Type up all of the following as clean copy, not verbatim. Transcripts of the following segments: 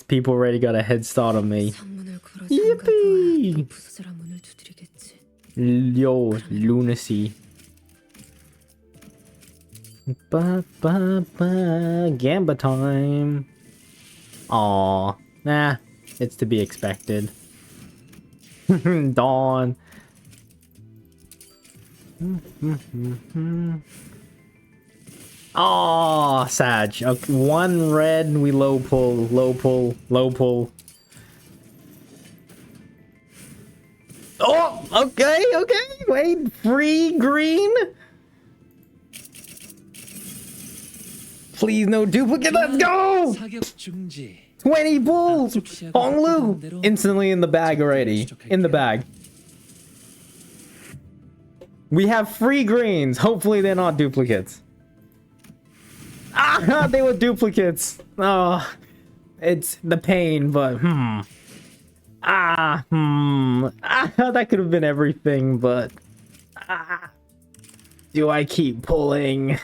people already got a head start on me. Yippee! Yo, lunacy. Gamba time. Aw, nah, it's to be expected. Dawn. Oh, Sag. Okay, one red, we low pull, low pull, low pull. Oh, okay, wait, free green? Please no duplicate, let's go! 20 bulls! Honglu! Instantly in the bag already. In the bag. We have free greens. Hopefully they're not duplicates. Ah, they were duplicates. Oh, it's the pain, but that could have been everything, but do I keep pulling?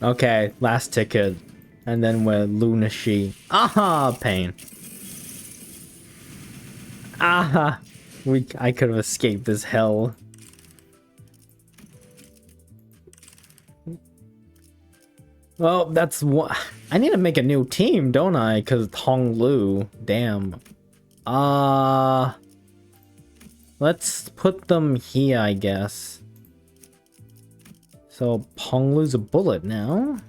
Okay, last ticket. And then we're lunacy. Aha, pain. Aha. I could have escaped this hell. Well, that's what I need to make a new team, don't I? Cause Honglu. Damn. Let's put them here, I guess. So Honglu's a bullet now.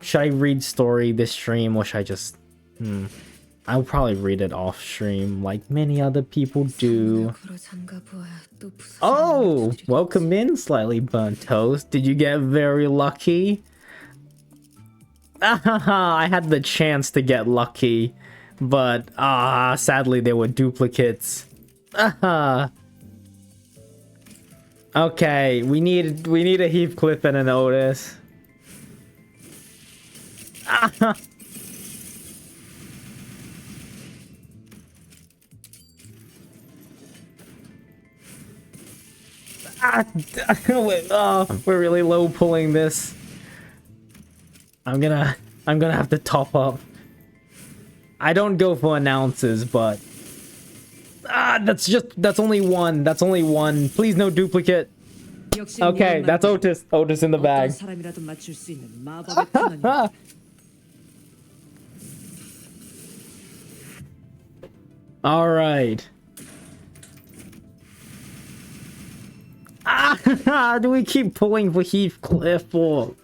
Should I read story this stream or should I just I'll probably read it off stream like many other people do. Oh, welcome in, slightly burnt toast. Did you get very lucky? I had the chance to get lucky, but sadly they were duplicates. Okay, we need a Heathcliff and an Otis. We're really low pulling this. I'm gonna have to top up. I don't go for announces, but that's only one. That's only one. Please no duplicate. Okay, that's Otis. Otis in the bag. All right. Do we keep pulling for Heathcliff or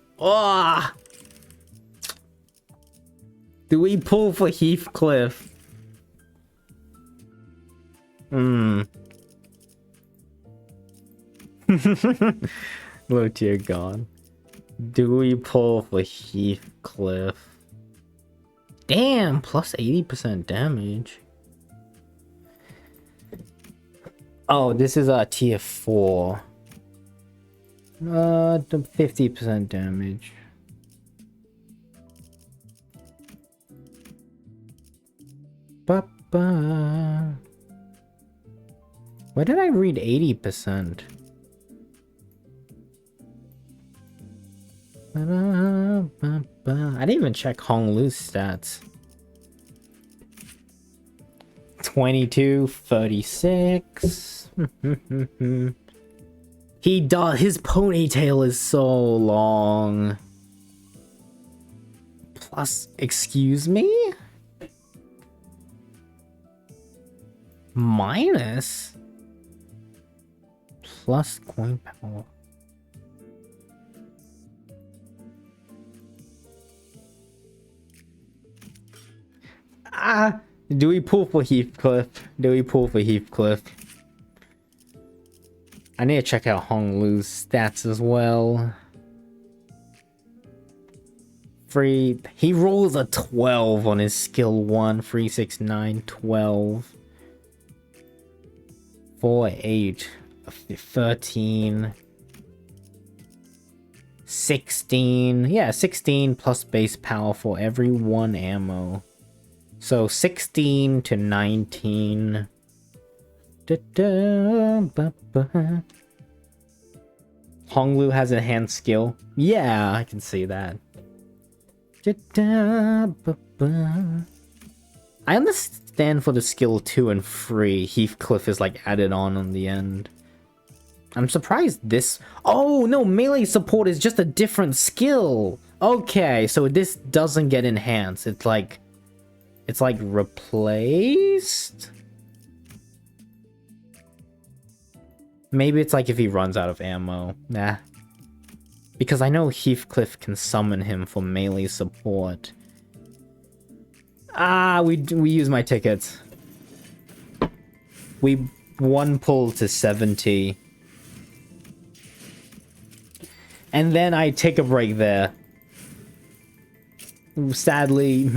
do we pull for Heathcliff? Low tier gone. Do we pull for Heathcliff? Damn, plus 80% damage. Oh, this is a tier 4. 50% damage. Where did I read 80%? I didn't even check Honglu's stats. 22, 36. He does. His ponytail is so long. Plus, excuse me? Minus? Plus coin power. Do we pull for Heathcliff? Do we pull for Heathcliff? I need to check out Honglu's stats as well. He rolls a 12 on his skill 1. 3, 6, 9, 12. 4, 8, 13. 16. Yeah, 16 plus base power for every 1 ammo. So 16 to 19. Honglu has enhanced skill. Yeah, I can see that. I understand for the skill 2 and 3, Heathcliff is like added on the end. I'm surprised this... Oh, no, melee support is just a different skill. Okay, so this doesn't get enhanced. It's like replaced? Maybe it's like if he runs out of ammo. Nah. Because I know Heathcliff can summon him for melee support. Ah, we use my tickets. We 1 pull to 70. And then I take a break there. Sadly,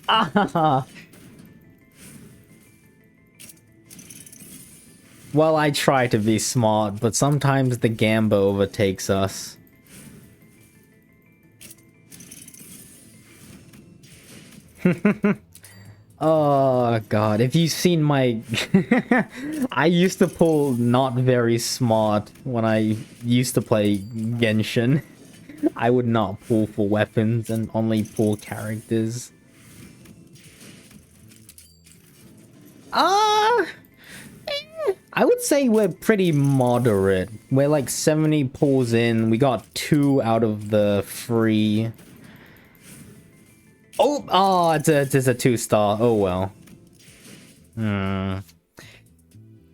Ah. Well, I try to be smart, but sometimes the Gamba overtakes us. Oh god, if you've seen my... I used to pull not very smart when I used to play Genshin. I would not pull for weapons and only pull characters. I would say we're pretty moderate. We're like 70 pulls in. We got 2 out of the 3. Oh, it's a 2-star. Oh well.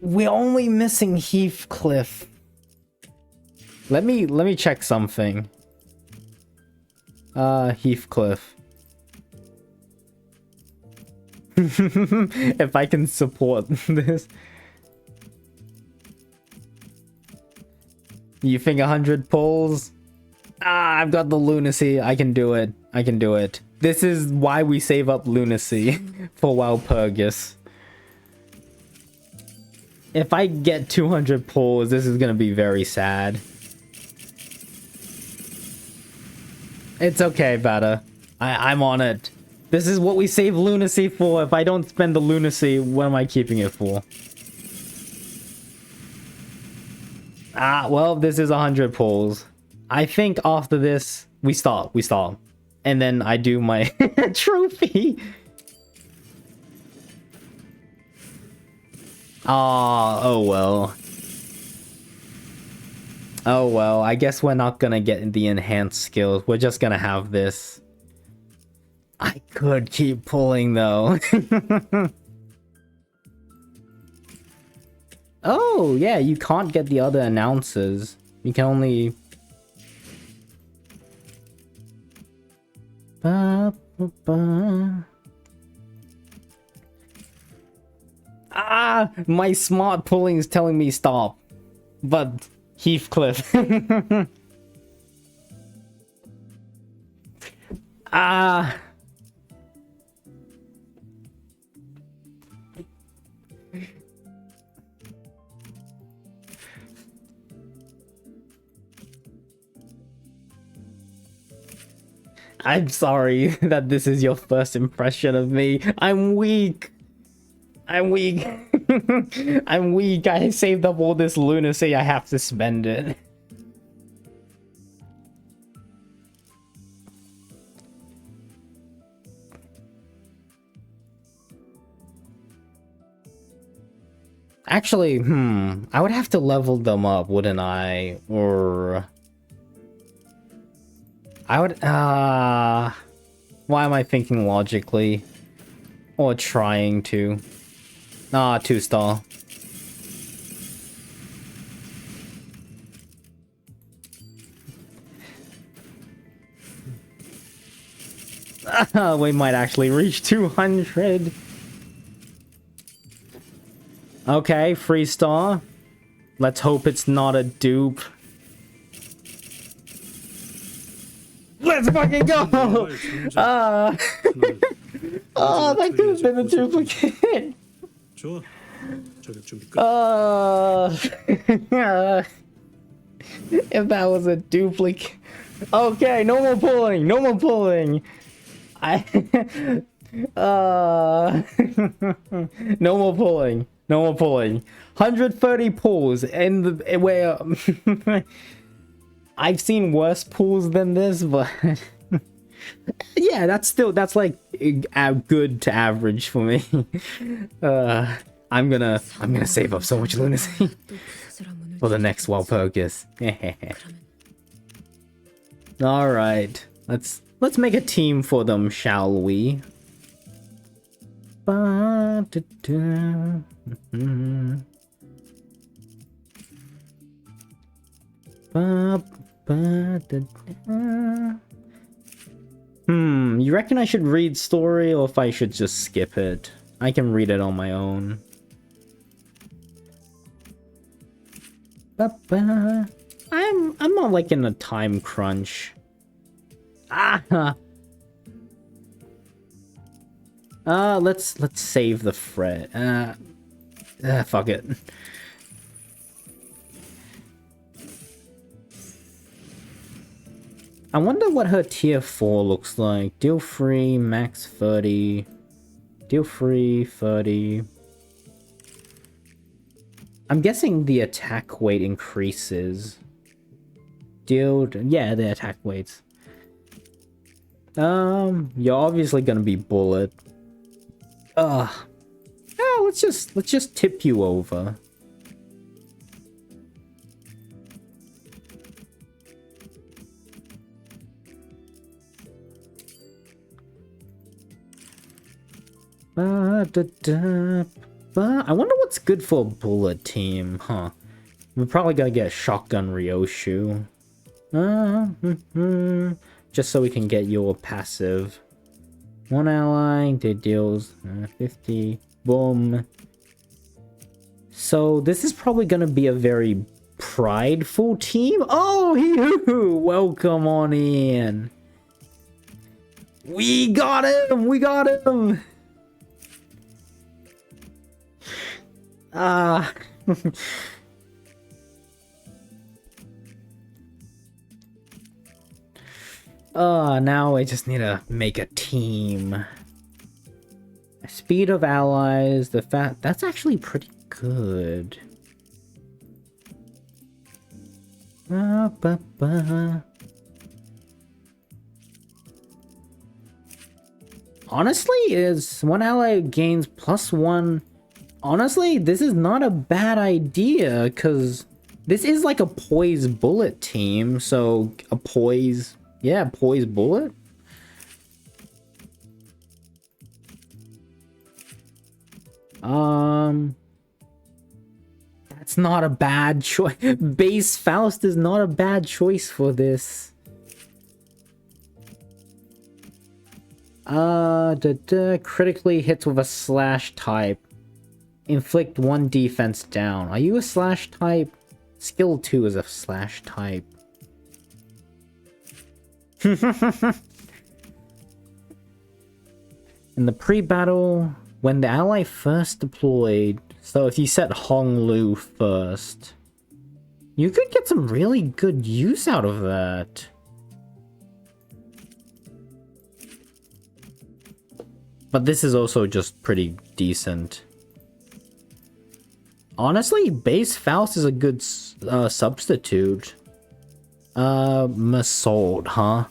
We're only missing Heathcliff. Let me check something. Heathcliff. If I can support this. You think 100 pulls? Ah, I've got the lunacy. I can do it. I can do it. This is why we save up lunacy for Walpurgis. If I get 200 pulls, this is gonna be very sad. It's okay, Bada. I'm on it. This is what we save lunacy for. If I don't spend the lunacy, what am I keeping it for? Ah, well, this is 100 pulls. I think after this, we stop. And then I do my trophy. Ah, oh well. Oh well, I guess we're not gonna get the enhanced skills. We're just gonna have this. I could keep pulling though. Oh, yeah, you can't get the other announcers. You can only... Ah, my smart pulling is telling me stop. But Heathcliff. Ah. I'm sorry that this is your first impression of me. I'm weak. I'm weak. I'm weak. I saved up all this lunacy. I have to spend it. Actually, I would have to level them up, wouldn't I? Or... I would, why am I thinking logically? Or trying to? 2-star. We might actually reach 200. Okay, 3-star. Let's hope it's not a dupe. Let's fucking go! That could have been a duplicate. 좋아. 저격 준비 끝. If that was a duplicate. Okay, no more pulling. No more pulling. No more pulling. No more pulling. 130 pulls in the where I've seen worse pulls than this, but yeah, that's like good to average for me. I'm gonna save up so much lunacy for the next Walpurgis. All right, let's make a team for them, shall we? You reckon I should read story or if I should just skip it? I can read it on my own. I'm not like in a time crunch. Let's save the fret. Fuck it. I wonder what her tier 4 looks like. Deal free, max 30. Deal free, 30. I'm guessing the attack weight increases. Yeah, the attack weights. You're obviously gonna be bullet. Yeah, let's just tip you over. I wonder what's good for a bullet team, huh? We're probably gonna get Shotgun Ryoshu. Just so we can get your passive. One ally, that deals 50. Boom. So this is probably gonna be a very prideful team. Oh, welcome on in. We got him! We got him! Now I just need to make a team. Speed of allies, that's actually pretty good. Honestly, is one ally gains +1. Honestly, this is not a bad idea, because this is like a poise bullet team, so a poise, yeah, poise bullet. That's not a bad choice. Base Faust is not a bad choice for this. Critically hits with a slash type. Inflict 1 defense down. Are you a slash type? Skill 2 is a slash type. In the pre-battle, when the ally first deployed, so if you set Hong Lu first, you could get some really good use out of that. But this is also just pretty decent. Honestly, base Faust is a good substitute. Masold, huh?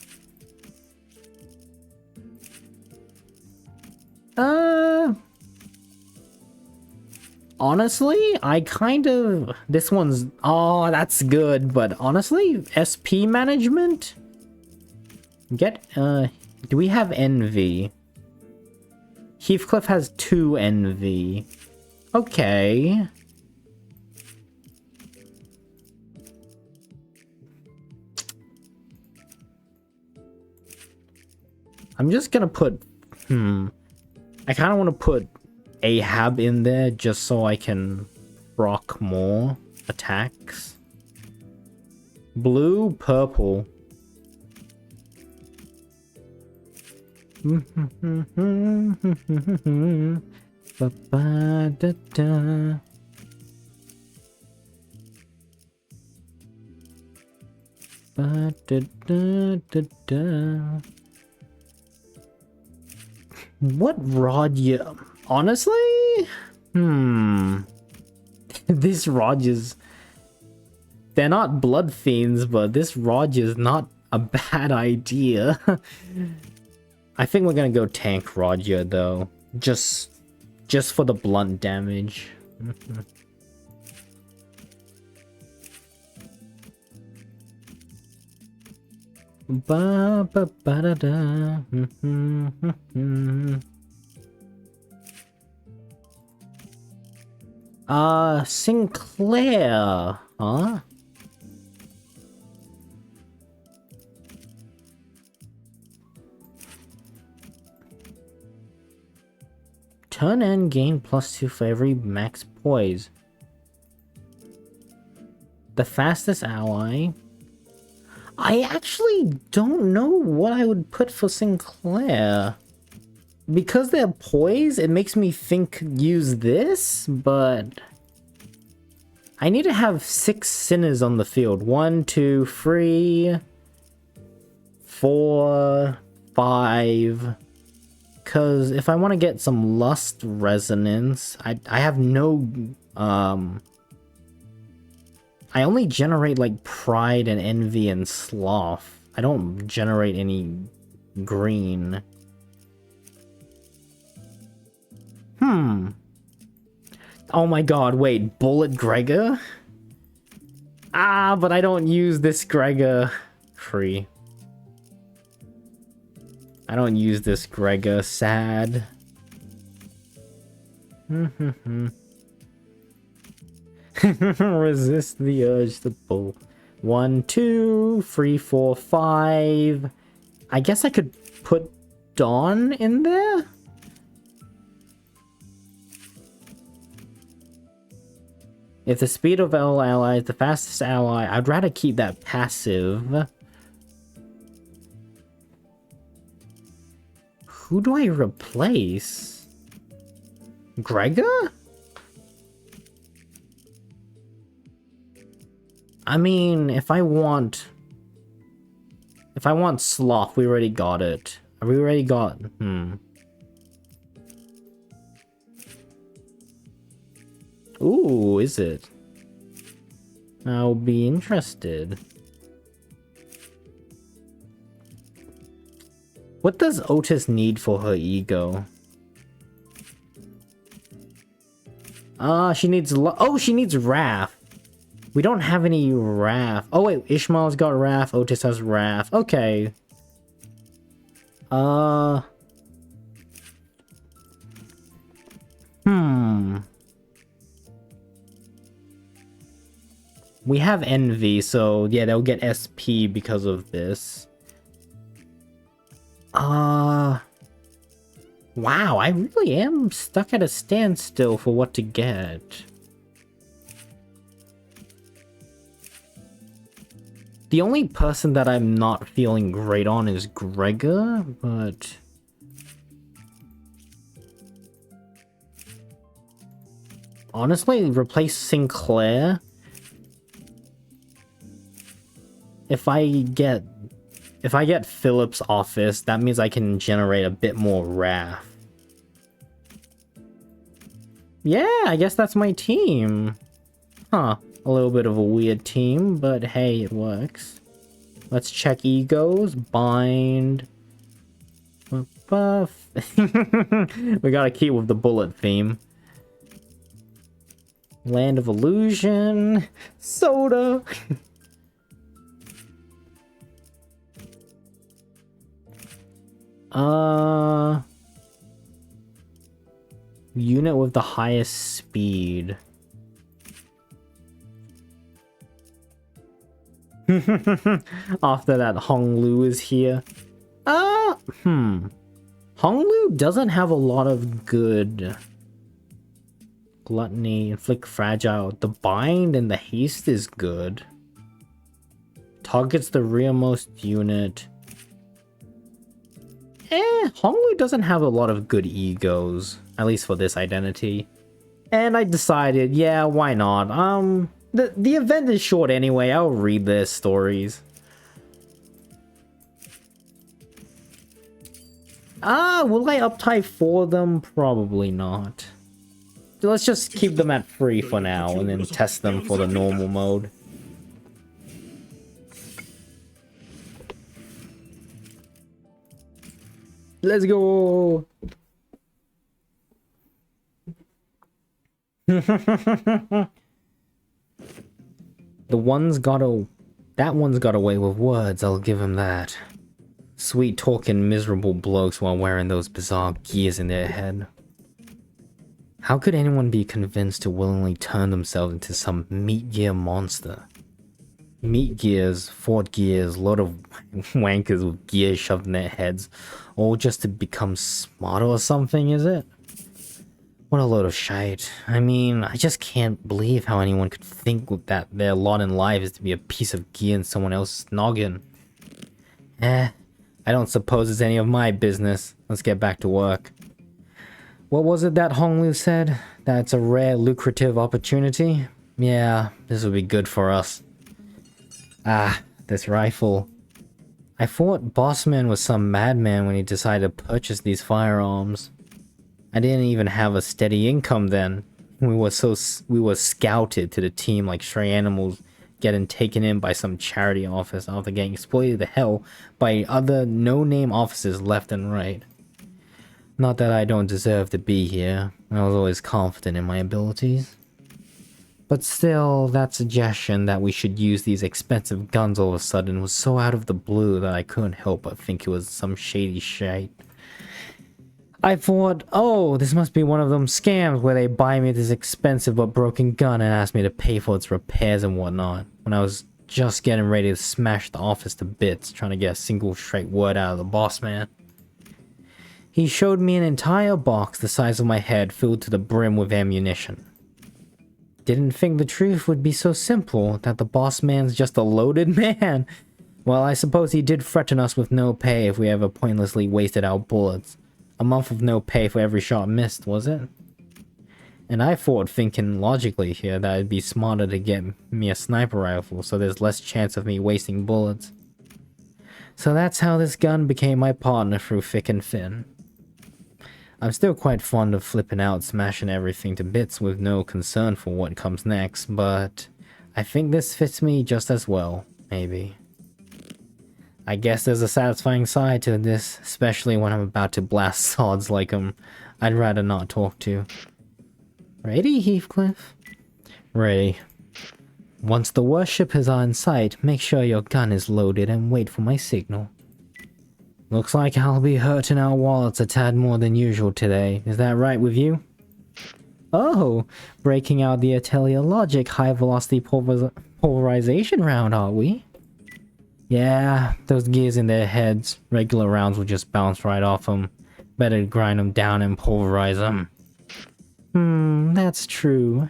Honestly, I kind of... This one's... Oh, that's good, but honestly, SP management? Get, do we have NV? Heathcliff has 2 NV. Okay. I'm just gonna put... I kind of want to put Ahab in there just so I can proc more attacks. Blue, purple. Ba-ba-da-da. Ba-da-da-da-da. What rod you... Honestly? This Rog is... They're not blood fiends, but this Rog is not a bad idea. I think we're gonna go tank Roger though. Just for the blunt damage. Ba ba ba da da. Sinclair, huh? Turn end gain +2 for every max poise. The fastest ally. I actually don't know what I would put for Sinclair. Because they're poise, it makes me think use this, but... I need to have 6 sinners on the field. 1, 2, 3... 4... 5... Because if I want to get some lust resonance, I have no... I only generate like pride and envy and sloth. I don't generate any green. Oh my god, wait, Bullet Gregor? Ah, but I don't use this Gregor. Free. I don't use this Gregor, sad. Resist the urge to pull. 1, 2, 3, 4, 5. I guess I could put Dawn in there? If the speed of all allies, the fastest ally, I'd rather keep that passive. Who do I replace? Gregor? I mean, if I want Sloth, we already got it. We already got... Ooh, is it? I'll be interested. What does Otis need for her ego? She needs... she needs Wrath. We don't have any Wrath. Oh wait, Ishmael's got Wrath, Otis has Wrath. Okay. We have Envy, so yeah, they'll get SP because of this. Wow, I really am stuck at a standstill for what to get. The only person that I'm not feeling great on is Gregor, but... honestly, replace Sinclair. If I get Philip's office, that means I can generate a bit more Wrath. Yeah, I guess that's my team. Huh. A little bit of a weird team, but hey, it works. Let's check egos. Bind. Buff. We gotta keep with the bullet theme. Land of Illusion. Soda. Unit with the highest speed. After that, Honglu is here. Honglu doesn't have a lot of good... Gluttony, Inflict Fragile. The Bind and the Haste is good. Targets the rearmost unit. Honglu doesn't have a lot of good egos, at least for this identity. And I decided, yeah, why not? The event is short anyway, I'll read their stories. Will I uptype for them? Probably not. Let's just keep them at free for now, and then test them for the normal mode. Let's go! That one's got away with words, I'll give him that. Sweet talking miserable blokes while wearing those bizarre gears in their head. How could anyone be convinced to willingly turn themselves into some meat gear monster? Meat gears, Ford gears, load of wankers with gears shoved in their heads, all just to become smarter or something, is it? What a load of shite. I mean, I just can't believe how anyone could think that their lot in life is to be a piece of gear in someone else's noggin. I don't suppose it's any of my business. Let's get back to work. What was it that Honglu said? That's a rare, lucrative opportunity? Yeah, this would be good for us. This rifle. I thought Bossman was some madman when he decided to purchase these firearms. I didn't even have a steady income then. We were scouted to the team like stray animals, getting taken in by some charity office after getting exploited to hell by other no-name officers left and right. Not that I don't deserve to be here. I was always confident in my abilities. But still, that suggestion that we should use these expensive guns all of a sudden was so out of the blue that I couldn't help but think it was some shady shite. I thought, oh, this must be one of them scams where they buy me this expensive but broken gun and ask me to pay for its repairs and whatnot, when I was just getting ready to smash the office to bits, trying to get a single straight word out of the boss man. He showed me an entire box the size of my head filled to the brim with ammunition. Didn't think the truth would be so simple, that the boss man's just a loaded man. Well, I suppose he did threaten us with no pay if we ever pointlessly wasted our bullets. A month of no pay for every shot missed, was it? And I thought, thinking logically here, that it'd be smarter to get me a sniper rifle so there's less chance of me wasting bullets. So that's how this gun became my partner through thick and thin. I'm still quite fond of flipping out, smashing everything to bits with no concern for what comes next, but I think this fits me just as well, maybe. I guess there's a satisfying side to this, especially when I'm about to blast sods like I'd rather not talk to. Ready, Heathcliff? Ready. Once the worshippers are in sight, make sure your gun is loaded and wait for my signal. Looks like I'll be hurting our wallets a tad more than usual today. Is that right with you? Oh, breaking out the Atelier Logic high-velocity pulverization round, are we? Yeah, those gears in their heads. Regular rounds will just bounce right off them. Better grind them down and pulverize them. That's true.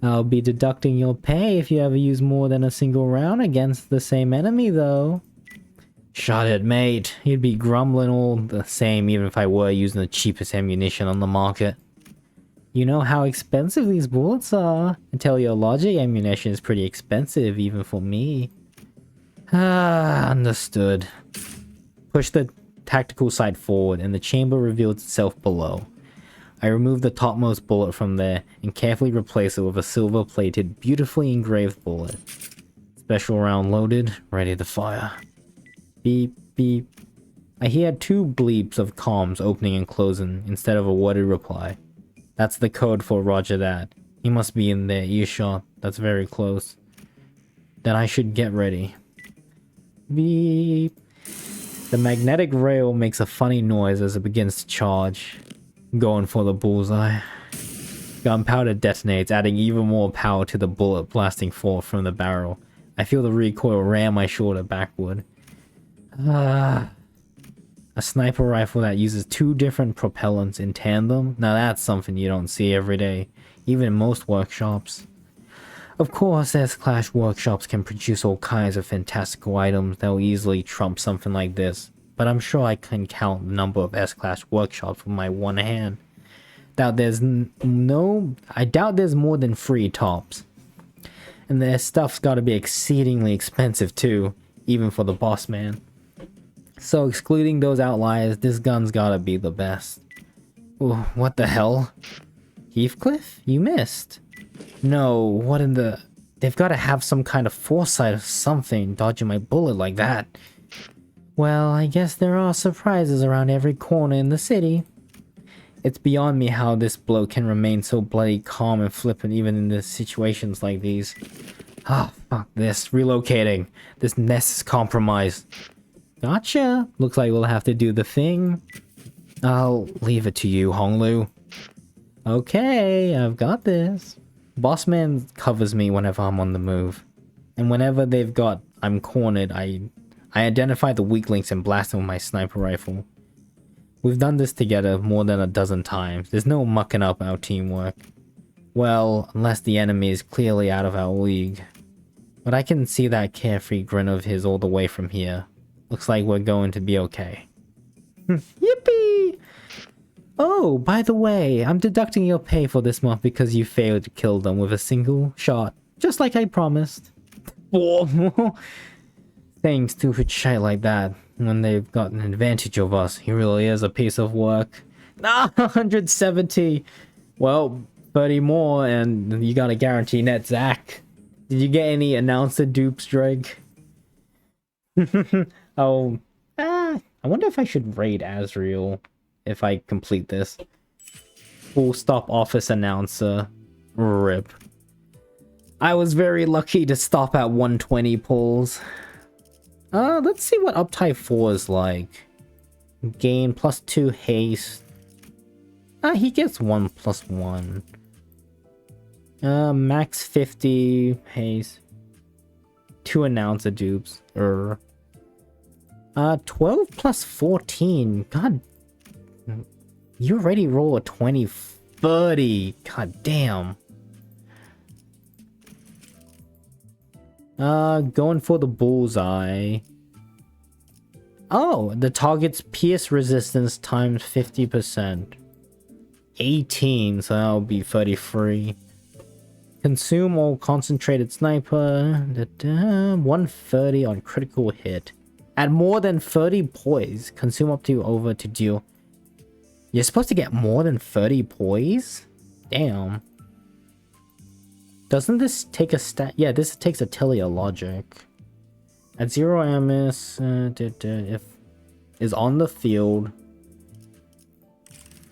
I'll be deducting your pay if you ever use more than a single round against the same enemy, though. Shut it, mate. You'd be grumbling all the same even if I were using the cheapest ammunition on the market. You know how expensive these bullets are. Atelier Logic ammunition is pretty expensive even for me. Understood. Push the tactical sight forward and the chamber reveals itself below. I remove the topmost bullet from there and carefully replace it with a silver-plated, beautifully engraved bullet. Special round loaded, ready to fire. Beep, beep. I hear 2 bleeps of comms opening and closing instead of a worded reply. That's the code for Roger that. He must be in their earshot. That's very close. Then I should get ready. Beep. The magnetic rail makes a funny noise as it begins to charge. Going for the bullseye. Gunpowder detonates, adding even more power to the bullet blasting forth from the barrel. I feel the recoil ram my shoulder backward. A sniper rifle that uses 2 different propellants in tandem? Now that's something you don't see every day, even in most workshops. Of course, S-Class workshops can produce all kinds of fantastical items that will easily trump something like this, but I'm sure I can count the number of S-Class workshops from my one hand. I doubt there's more than 3 tops. And their stuff's gotta be exceedingly expensive too, even for the boss man. So excluding those outliers, this gun's gotta be the best. Ooh, what the hell? Heathcliff? You missed. No, what in the... They've gotta have some kind of foresight or something, dodging my bullet like that. Well, I guess there are surprises around every corner in the city. It's beyond me how this bloke can remain so bloody calm and flippant even in the situations like these. Ah, fuck this. Relocating. This nest is compromised. Gotcha. Looks like we'll have to do the thing. I'll leave it to you, Honglu. Okay, I've got this. Bossman covers me whenever I'm on the move. And whenever they've got I'm cornered, I identify the weak links and blast them with my sniper rifle. We've done this together more than a dozen times. There's no mucking up our teamwork. Well, unless the enemy is clearly out of our league. But I can see that carefree grin of his all the way from here. Looks like we're going to be okay. Yippee! Oh, by the way, I'm deducting your pay for this month because you failed to kill them with a single shot. Just like I promised. Saying stupid shit like that when they've got an advantage of us. He really is a piece of work. Ah, 170! Well, 30 more and you got a guarantee net, Zach. Did you get any announcer dupes, Drake? Oh, I wonder if I should raid Azrael if I complete this. Full stop office announcer. RIP. I was very lucky to stop at 120 pulls. Let's see what Uptype 4 is like. Gain +2 haste. He gets 1+1. Max 50 haste. 2 announcer dupes. 12 +14. God. You already roll a 20-30. God damn. Going for the bullseye. Oh, the target's pierce resistance times 50%. 18, so that'll be 33. Consume all concentrated sniper. 130 on critical hit. At more than 30 poise, consume up to over to deal. You're supposed to get more than 30 poise? Damn. Doesn't this take a stat? Yeah, this takes a teleologic. At 0 MS, if is on the field.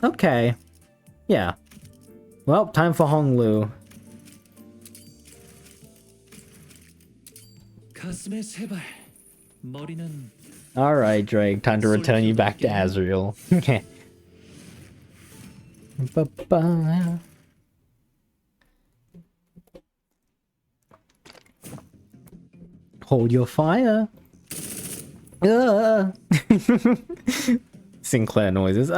Okay. Yeah. Well, time for Honglu. Alright, Drake, time to return you back to Azrael. Okay. Ba-ba. Hold your fire. Sinclair noises.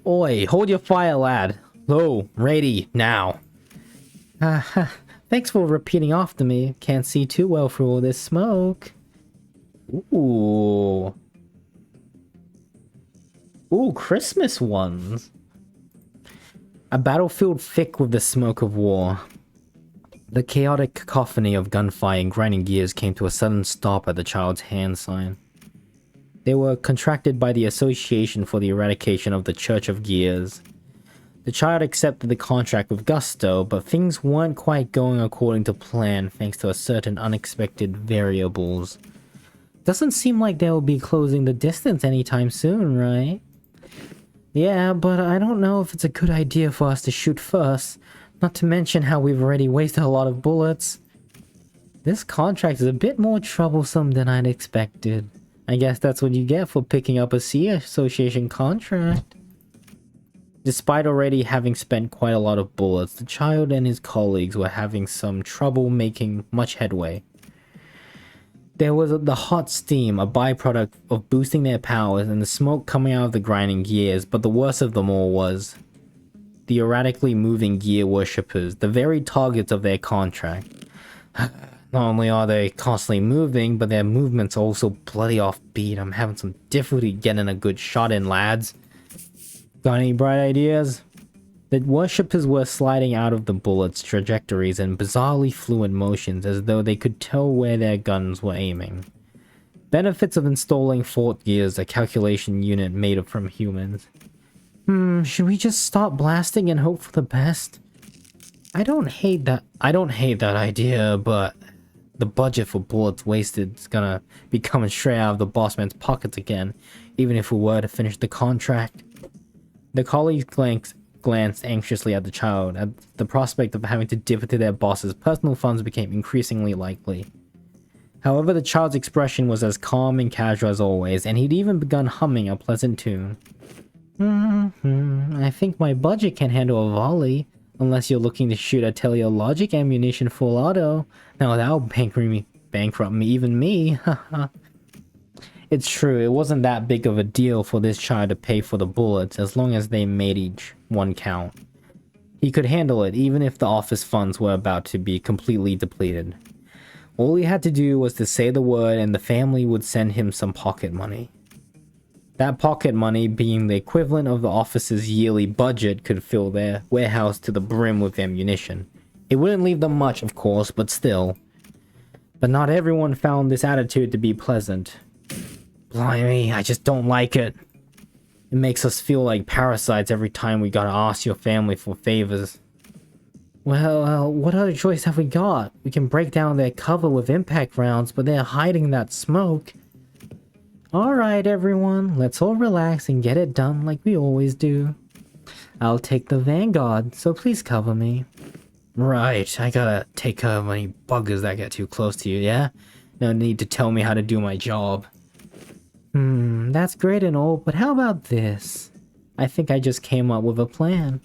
Oi, hold your fire, lad. Oh, ready, now. Thanks for repeating after me. Can't see too well through all this smoke. Ooh. Ooh, Christmas ones. A battlefield thick with the smoke of war. The chaotic cacophony of gunfire and grinding gears came to a sudden stop at the child's hand sign. They were contracted by the Association for the Eradication of the Church of Gears. The child accepted the contract with gusto, but things weren't quite going according to plan thanks to a certain unexpected variables. Doesn't seem like they'll be closing the distance anytime soon, right? Yeah, but I don't know if it's a good idea for us to shoot first. Not to mention how we've already wasted a lot of bullets. This contract is a bit more troublesome than I'd expected. I guess that's what you get for picking up a Sea Association contract. Despite already having spent quite a lot of bullets, the child and his colleagues were having some trouble making much headway. There was the hot steam, a byproduct of boosting their powers, and the smoke coming out of the grinding gears, but the worst of them all was the erratically moving gear worshippers, the very targets of their contract. Not only are they constantly moving, but their movements are also bloody offbeat. I'm having some difficulty getting a good shot in, lads. Got any bright ideas? The worshippers were sliding out of the bullets' trajectories in bizarrely fluid motions as though they could tell where their guns were aiming. Benefits of installing Fort Gears, a calculation unit made up from humans. Should we just stop blasting and hope for the best? I don't hate that idea, but the budget for bullets wasted is gonna be coming straight out of the boss man's pockets again, even if we were to finish the contract. The colleagues glanced anxiously at the child. At the prospect of having to dip into their boss's personal funds became increasingly likely. However, the child's expression was as calm and casual as always, and he'd even begun humming a pleasant tune. I think my budget can handle a volley, unless you're looking to shoot a teleologic ammunition full auto. Now that'll bankrupt me, even me. It's true, it wasn't that big of a deal for this child to pay for the bullets as long as they made each one count. He could handle it even if the office funds were about to be completely depleted. All he had to do was to say the word and the family would send him some pocket money. That pocket money, being the equivalent of the office's yearly budget, could fill their warehouse to the brim with ammunition. It wouldn't leave them much, of course, but still. But not everyone found this attitude to be pleasant. Blimey, I just don't like it. It makes us feel like parasites every time we gotta ask your family for favors. Well, what other choice have we got? We can break down their cover with impact rounds, but they're hiding that smoke. Alright everyone, let's all relax and get it done like we always do. I'll take the vanguard, so please cover me. Right, I gotta take care of any buggers that get too close to you, yeah? No need to tell me how to do my job. That's great and all, but how about this? I think I just came up with a plan.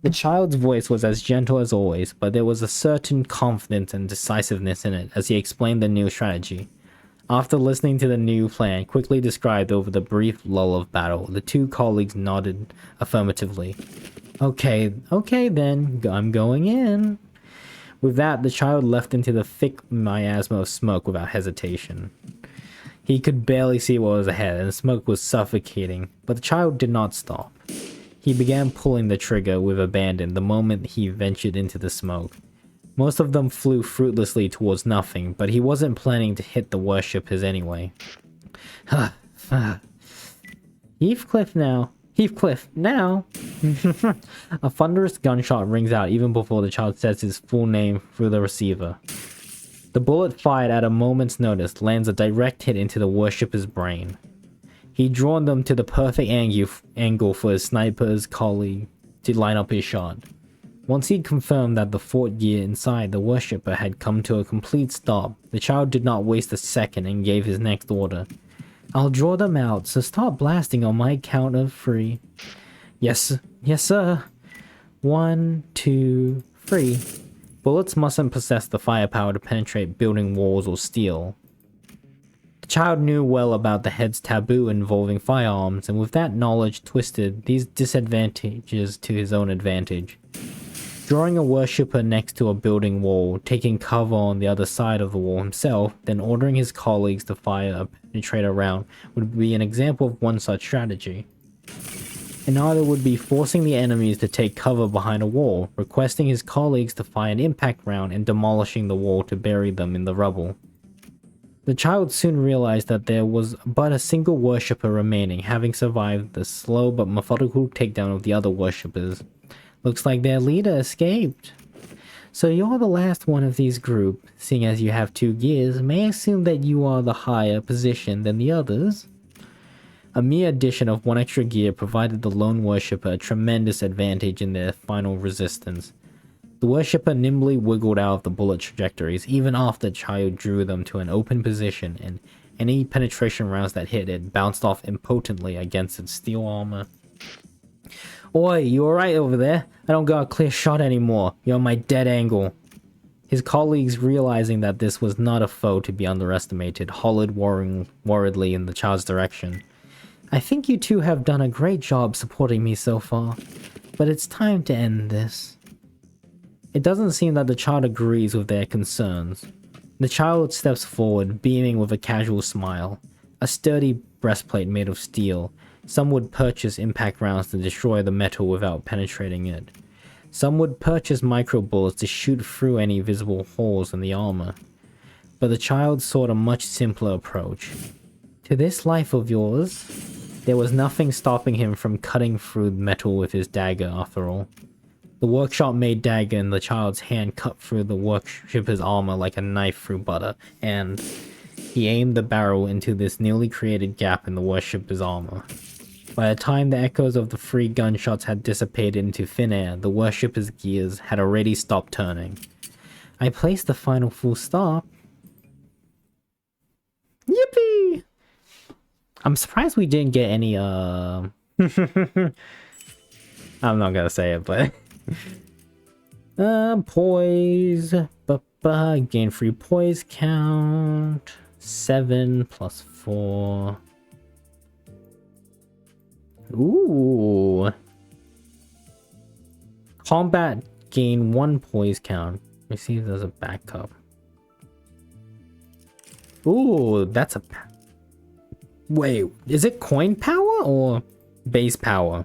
The child's voice was as gentle as always, but there was a certain confidence and decisiveness in it as he explained the new strategy. After listening to the new plan quickly described over the brief lull of battle, the two colleagues nodded affirmatively. Okay then, I'm going in. With that, the child left into the thick miasma of smoke without hesitation. He could barely see what was ahead, and the smoke was suffocating, but the child did not stop. He began pulling the trigger with abandon the moment he ventured into the smoke. Most of them flew fruitlessly towards nothing, but he wasn't planning to hit the worshippers anyway. Heathcliff now. A thunderous gunshot rings out even before the child says his full name through the receiver. The bullet fired at a moment's notice lands a direct hit into the worshipper's brain. He'd drawn them to the perfect angle for his sniper's colleague to line up his shot. Once he'd confirmed that the fort gear inside the worshipper had come to a complete stop, the child did not waste a second and gave his next order. I'll draw them out, so start blasting on my count of 3. Yes sir. 1, 2, 3. Bullets mustn't possess the firepower to penetrate building walls or steel. The child knew well about the head's taboo involving firearms, and with that knowledge twisted these disadvantages to his own advantage. Drawing a worshipper next to a building wall, taking cover on the other side of the wall himself, then ordering his colleagues to fire a penetrator round would be an example of one such strategy. Another would be forcing the enemies to take cover behind a wall, requesting his colleagues to fire an impact round and demolishing the wall to bury them in the rubble. The child soon realized that there was but a single worshipper remaining, having survived the slow but methodical takedown of the other worshippers. Looks like their leader escaped. So you're the last one of these group, seeing as you have 2 gears, may I assume that you are the higher position than the others? A mere addition of 1 extra gear provided the lone worshipper a tremendous advantage in their final resistance. The worshipper nimbly wiggled out of the bullet trajectories even after the child drew them to an open position, and any penetration rounds that hit it bounced off impotently against its steel armor. Oi, you alright over there? I don't got a clear shot anymore. You're on my dead angle. His colleagues, realizing that this was not a foe to be underestimated, hollered worriedly in the child's direction. I think you two have done a great job supporting me so far, but it's time to end this. It doesn't seem that the child agrees with their concerns. The child steps forward, beaming with a casual smile. A sturdy breastplate made of steel. Some would purchase impact rounds to destroy the metal without penetrating it. Some would purchase micro bullets to shoot through any visible holes in the armor. But the child sought a much simpler approach. To this life of yours, there was nothing stopping him from cutting through metal with his dagger after all. The workshop-made dagger in the child's hand cut through the worshipper's armor like a knife through butter, and he aimed the barrel into this newly created gap in the worshipper's armor. By the time the echoes of the 3 gunshots had dissipated into thin air, the worshipper's gears had already stopped turning. I placed the final full stop. Yippee! I'm surprised we didn't get any, I'm not gonna say it, but... poise... gain free poise count... 7 plus 4... Ooh... Combat gain 1 poise count. Received as a backup. Ooh, that's a... Wait, is it coin power or base power?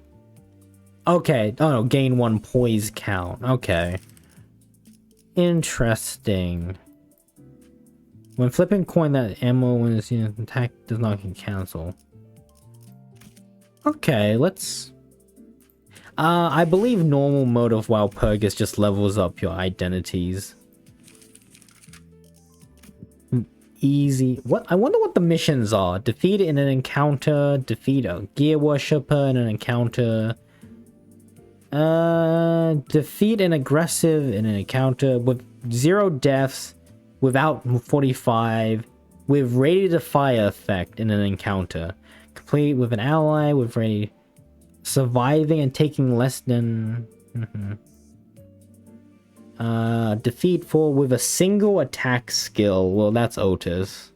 Okay, oh no, gain 1 poise count. Okay. Interesting. When flipping coin, that ammo when it's attack does not get cancelled. Okay, let's... I believe normal mode of Walpurgis just levels up your identities. Easy. What? I wonder what the missions are. Defeat in an encounter. Defeat a gear worshipper in an encounter. Defeat an aggressive in an encounter with 0 deaths, without 45, with radiated fire effect in an encounter. Complete with an ally with ready, surviving and taking less than. Defeat 4 with a single attack skill. Well, that's Otis.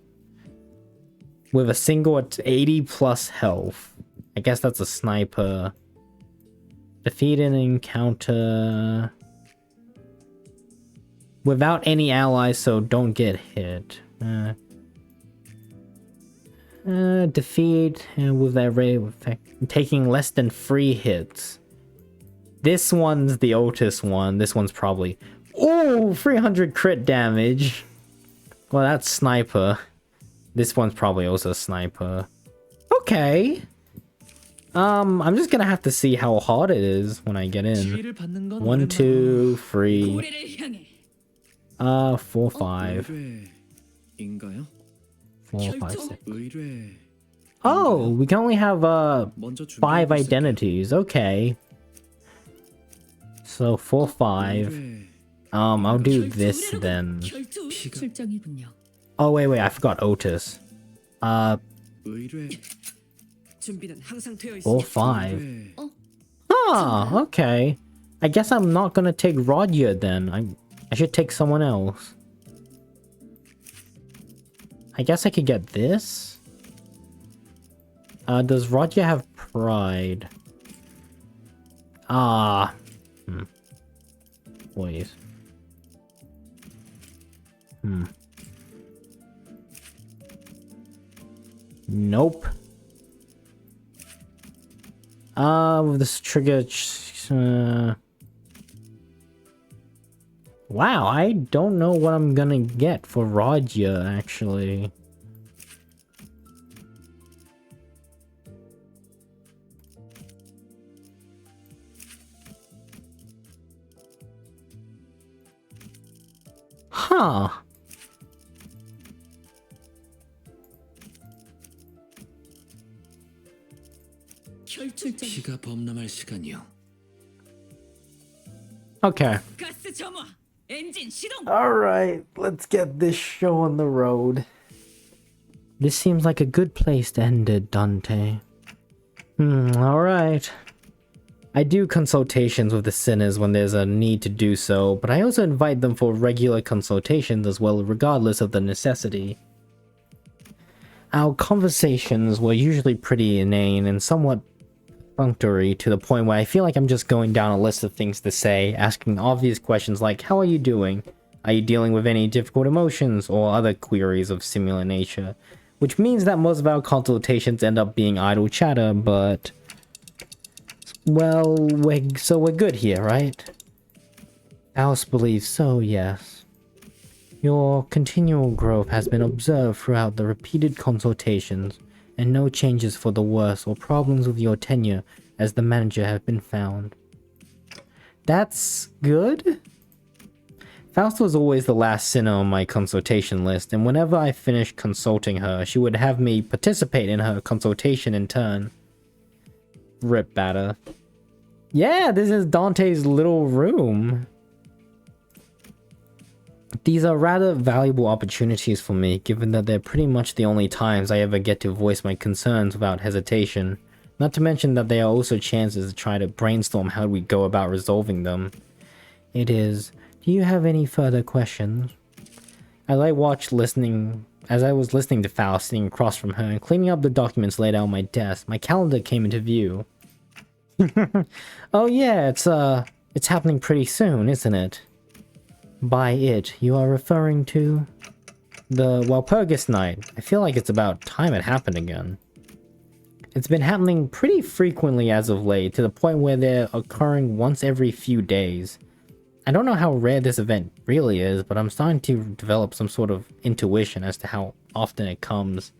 With a single 80 plus health. I guess that's a sniper. Defeat an encounter without any allies, so don't get hit. Defeat with that rate effect, taking less than 3 hits. This one's the Otis one. This one's probably... Oh, 300 crit damage. Well, that's sniper. This one's probably also sniper. Okay. I'm just gonna have to see how hard it is when I get in. 1, 2, 3. 4, 5. 4, 5, 6. Oh, we can only have 5 identities. Okay. So 4, 5. I'll do this then. Oh wait, I forgot Otis. 4, 5. Ah, okay. I guess I'm not gonna take Rodya then. I should take someone else. I guess I could get this. Does Rodya have pride? Ah. Please. Nope. With this trigger... Wow, I don't know what I'm gonna get for Rodya, actually. Huh. Okay. Alright, let's get this show on the road. This seems like a good place to end it, Dante. Alright. I do consultations with the sinners when there's a need to do so, but I also invite them for regular consultations as well, regardless of the necessity. Our conversations were usually pretty inane and somewhat perfunctory, to the point where I feel like I'm just going down a list of things to say, asking obvious questions like, how are you doing? Are you dealing with any difficult emotions or other queries of similar nature? Which means that most of our consultations end up being idle chatter, but... well, we're good here, right? Alice believes so, yes. Your continual growth has been observed throughout the repeated consultations, and no changes for the worse or problems with your tenure as the manager have been found. That's good? Faust was always the last sinner on my consultation list, and whenever I finished consulting her, she would have me participate in her consultation in turn. Rip batter. Yeah, this is Dante's little room. These are rather valuable opportunities for me, given that they're pretty much the only times I ever get to voice my concerns without hesitation. Not to mention that they are also chances to try to brainstorm how we go about resolving them. It is. Do you have any further questions? As I was listening to Faust sitting across from her and cleaning up the documents laid out on my desk, my calendar came into view. Oh yeah, it's happening pretty soon, isn't it? By it, you are referring to the Walpurgisnacht. I feel like it's about time it happened again. It's been happening pretty frequently as of late, to the point where they're occurring once every few days. I don't know how rare this event really is, but I'm starting to develop some sort of intuition as to how often it comes.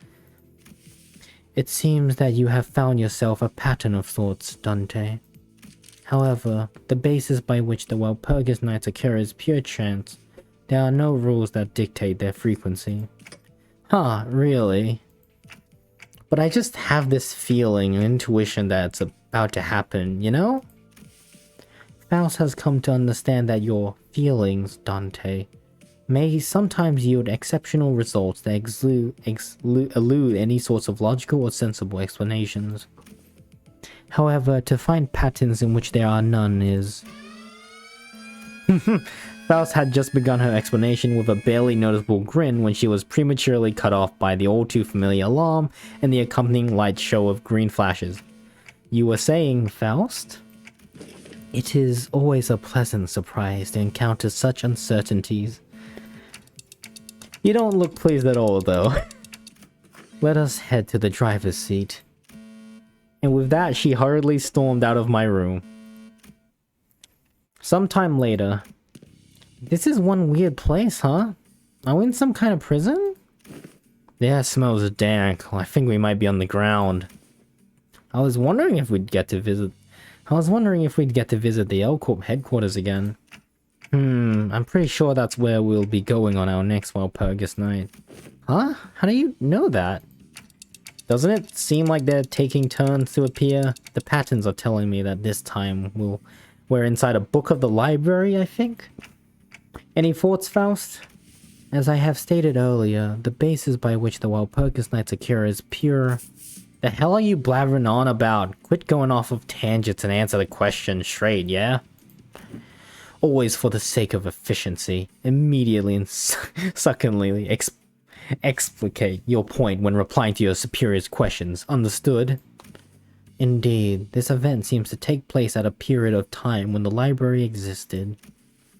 It seems that you have found yourself a pattern of sorts, Dante. However, the basis by which the Walpurgisnachts occur is pure chance. There are no rules that dictate their frequency. Huh, really? But I just have this feeling and intuition that it's about to happen, you know? Faust has come to understand that your feelings, Dante, may sometimes yield exceptional results that elude any sorts of logical or sensible explanations. However, to find patterns in which there are none is... Faust had just begun her explanation with a barely noticeable grin when she was prematurely cut off by the all too familiar alarm and the accompanying light show of green flashes. You were saying, Faust? It is always a pleasant surprise to encounter such uncertainties. You don't look pleased at all, though. Let us head to the driver's seat. And with that, she hurriedly stormed out of my room. Sometime later... This is one weird place, huh? Are we in some kind of prison? Yeah, it smells dank. I think we might be on the ground. I was wondering if we'd get to visit the L Corp headquarters again. I'm pretty sure that's where we'll be going on our next Walpurgisnacht. Huh? How do you know that? Doesn't it seem like they're taking turns to appear? The patterns are telling me that this time we're inside a book of the library, I think? Any thoughts, Faust? As I have stated earlier, the basis by which the Walpurgisnachts occur is pure... The hell are you blabbering on about? Quit going off of tangents and answer the question straight, yeah? Always for the sake of efficiency, immediately and succinctly explicate your point when replying to your superior's questions, understood? Indeed, this event seems to take place at a period of time when the library existed.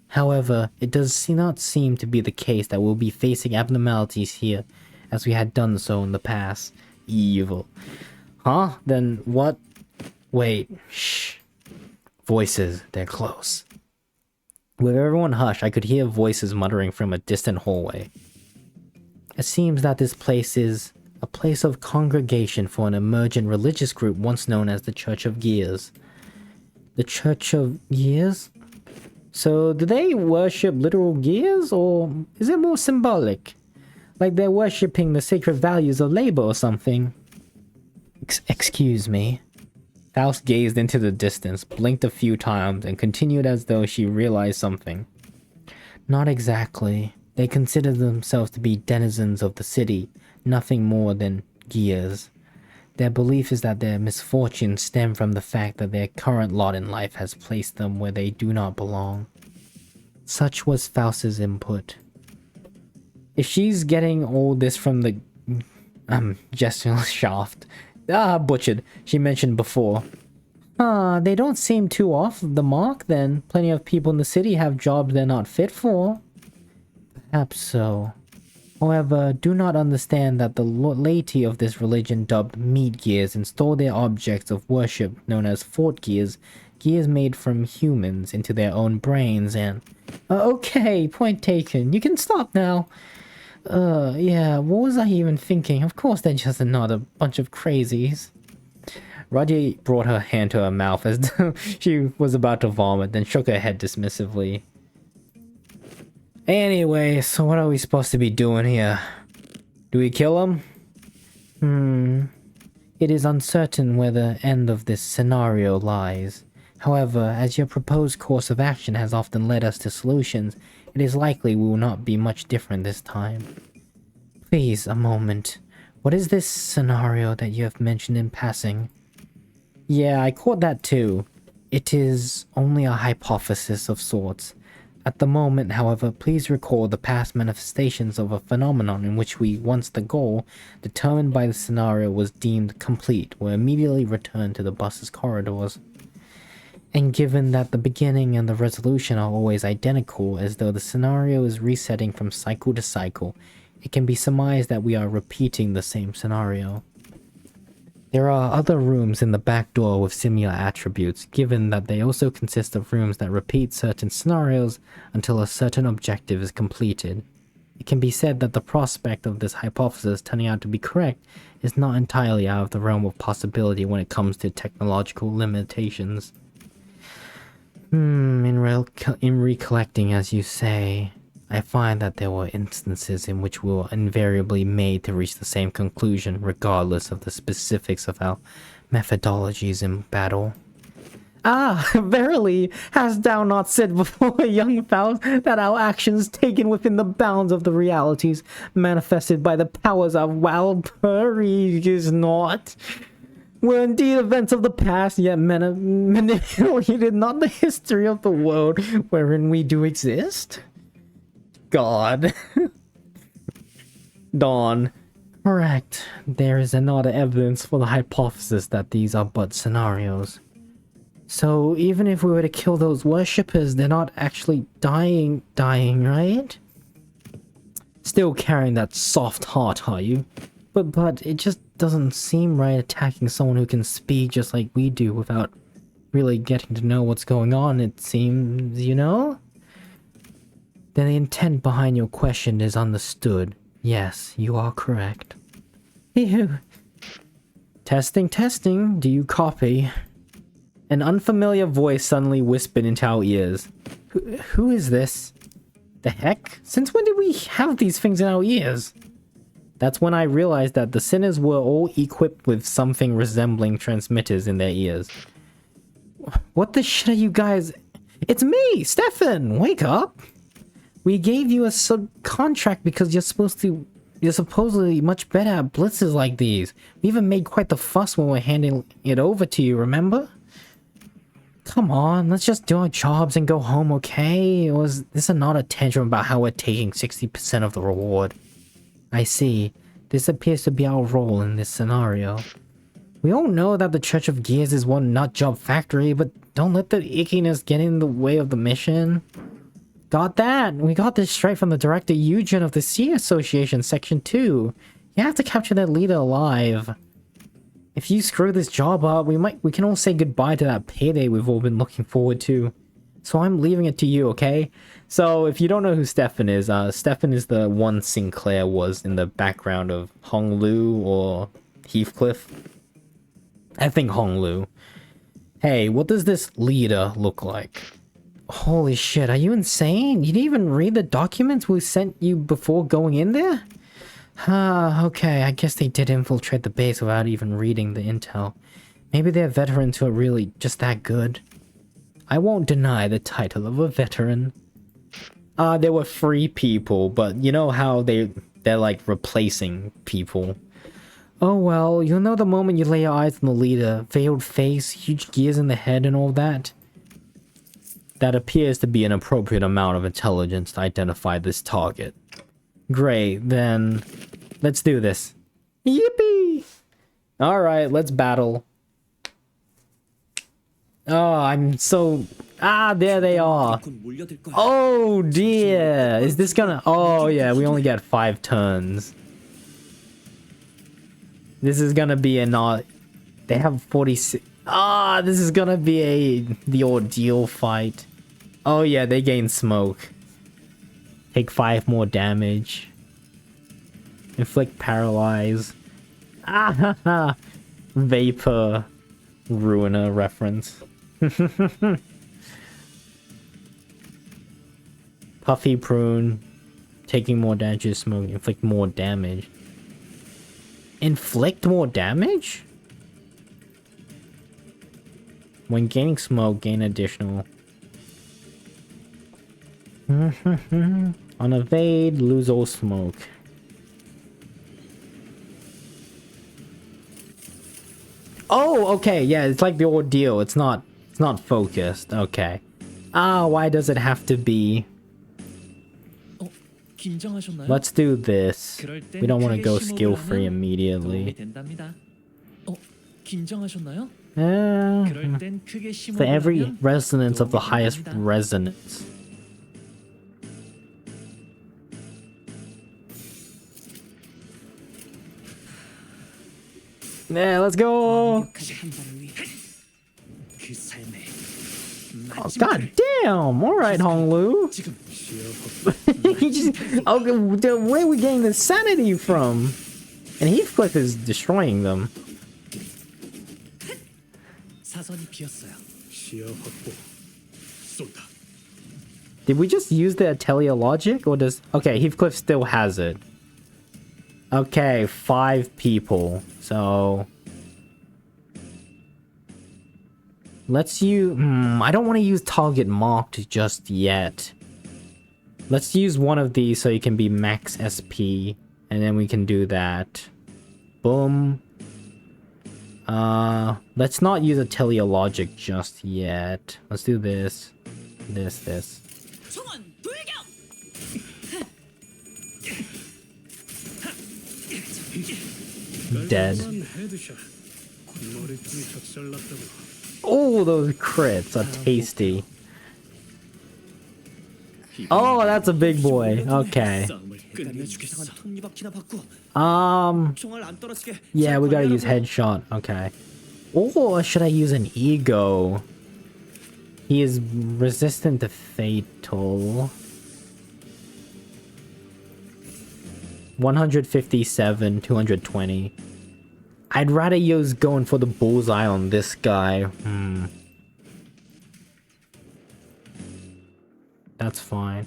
However, it does not seem to be the case that we'll be facing abnormalities here, as we had done so in the past. Evil. Huh? Then what? Wait. Shh. Voices. They're close. With everyone hushed, I could hear voices muttering from a distant hallway. It seems that this place is a place of congregation for an emergent religious group once known as the Church of Gears. The Church of Gears? So, do they worship literal gears, or is it more symbolic? Like they're worshipping the sacred values of labor or something? Excuse me. Faust gazed into the distance, blinked a few times, and continued as though she realized something. Not exactly. They consider themselves to be denizens of the city, nothing more than gears. Their belief is that their misfortunes stem from the fact that their current lot in life has placed them where they do not belong. Such was Faust's input. If she's getting all this from the gestural shaft, butchered, she mentioned before. They don't seem too off the mark then. Plenty of people in the city have jobs they're not fit for. Perhaps so. However, do not understand that the laity of this religion dubbed meat gears install their objects of worship known as fort gears, gears made from humans, into their own brains and... okay, point taken. You can stop now. Yeah, what was I even thinking? Of course they're just not a bunch of crazies. Raji brought her hand to her mouth as though she was about to vomit, then shook her head dismissively. Anyway, so what are we supposed to be doing here? Do we kill him? It is uncertain where the end of this scenario lies. However, as your proposed course of action has often led us to solutions, it is likely we will not be much different this time. Please, a moment. What is this scenario that you have mentioned in passing? Yeah, I caught that too. It is only a hypothesis of sorts. At the moment, however, please recall the past manifestations of a phenomenon in which we, once the goal, determined by the scenario, was deemed complete, were immediately returned to the bus's corridors. And given that the beginning and the resolution are always identical, as though the scenario is resetting from cycle to cycle, it can be surmised that we are repeating the same scenario. There are other rooms in the back door with similar attributes, given that they also consist of rooms that repeat certain scenarios until a certain objective is completed. It can be said that the prospect of this hypothesis turning out to be correct is not entirely out of the realm of possibility when it comes to technological limitations. In recollecting, as you say, I find that there were instances in which we were invariably made to reach the same conclusion, regardless of the specifics of our methodologies in battle. Ah, verily, hast thou not said before, young Faust, that our actions taken within the bounds of the realities manifested by the powers of Walpurgisnacht were indeed events of the past, yet manipulated not the history of the world wherein we do exist? God. Dawn. Correct. There is another evidence for the hypothesis that these are but scenarios. So even if we were to kill those worshippers, they're not actually dying, right? Still carrying that soft heart, are you? But it just doesn't seem right attacking someone who can speak just like we do without really getting to know what's going on, it seems, you know? Then the intent behind your question is understood. Yes, you are correct. Ew. Testing, testing. Do you copy? An unfamiliar voice suddenly whispered into our ears. Who is this? The heck? Since when did we have these things in our ears? That's when I realized that the sinners were all equipped with something resembling transmitters in their ears. What the shit are you guys? It's me, Stefan! Wake up! We gave you a subcontract because you're supposedly much better at blitzes like these. We even made quite the fuss when we're handing it over to you, remember? Come on, let's just do our jobs and go home, okay? Or is this not a tantrum about how we're taking 60% of the reward? I see. This appears to be our role in this scenario. We all know that the Church of Gears is one nut-job factory, but don't let the ickiness get in the way of the mission. Got that! We got this straight from the director Eugen of the Sea Association Section 2. You have to capture that leader alive. If you screw this job up, we can all say goodbye to that payday we've all been looking forward to. So I'm leaving it to you, okay? So if you don't know who Stefan is the one Sinclair was in the background of Hong Lu or Heathcliff. I think Hong Lu. Hey, what does this leader look like? Holy shit, are you insane? You didn't even read the documents we sent you before going in there? Okay, I guess they did infiltrate the base without even reading the intel. Maybe they're veterans who are really just that good. I won't deny the title of a veteran. There were 3 people, but you know how they're like replacing people. Oh well, you'll know the moment you lay your eyes on the leader. Veiled face, huge gears in the head and all that. That appears to be an appropriate amount of intelligence to identify this target. Great, then let's do this. Yippee! Alright, let's battle. Oh, Ah, there they are. Oh dear. Is this gonna... Oh yeah, we only get 5 turns. This is gonna be a not... They have 46... Ah, this is gonna be the ordeal fight. Oh yeah, they gain smoke. Take 5 more damage. Inflict paralyze. Ah ha ha. Vapor ruiner reference. Puffy prune. Taking more damage, smoke. Inflict more damage. Inflict more damage? When gaining smoke, gain additional. On evade, lose all smoke. Oh, okay, yeah, it's like the ordeal. It's not focused. Okay. Ah, why does it have to be? Let's do this. We don't want to go skill free immediately. For every resonance of the highest resonance. Yeah, let's go! Oh, god damn! Alright, Honglu! Okay, where are we getting the sanity from? And Heathcliff is destroying them. Did we just use the Atelier logic, or does... Okay, Heathcliff still has it. Okay, 5 people. So... Let's use... I don't want to use target marked just yet. Let's use one of these so you can be max SP. And then we can do that. Boom. Let's not use Atelier logic just yet. Let's do this. This. Dead. Oh, those crits are tasty. Oh, that's a big boy. Okay. Yeah, we gotta use headshot. Okay. Or should I use an ego? He is resistant to fatal. 157, 220. I'd rather use going for the bullseye on this guy. That's fine.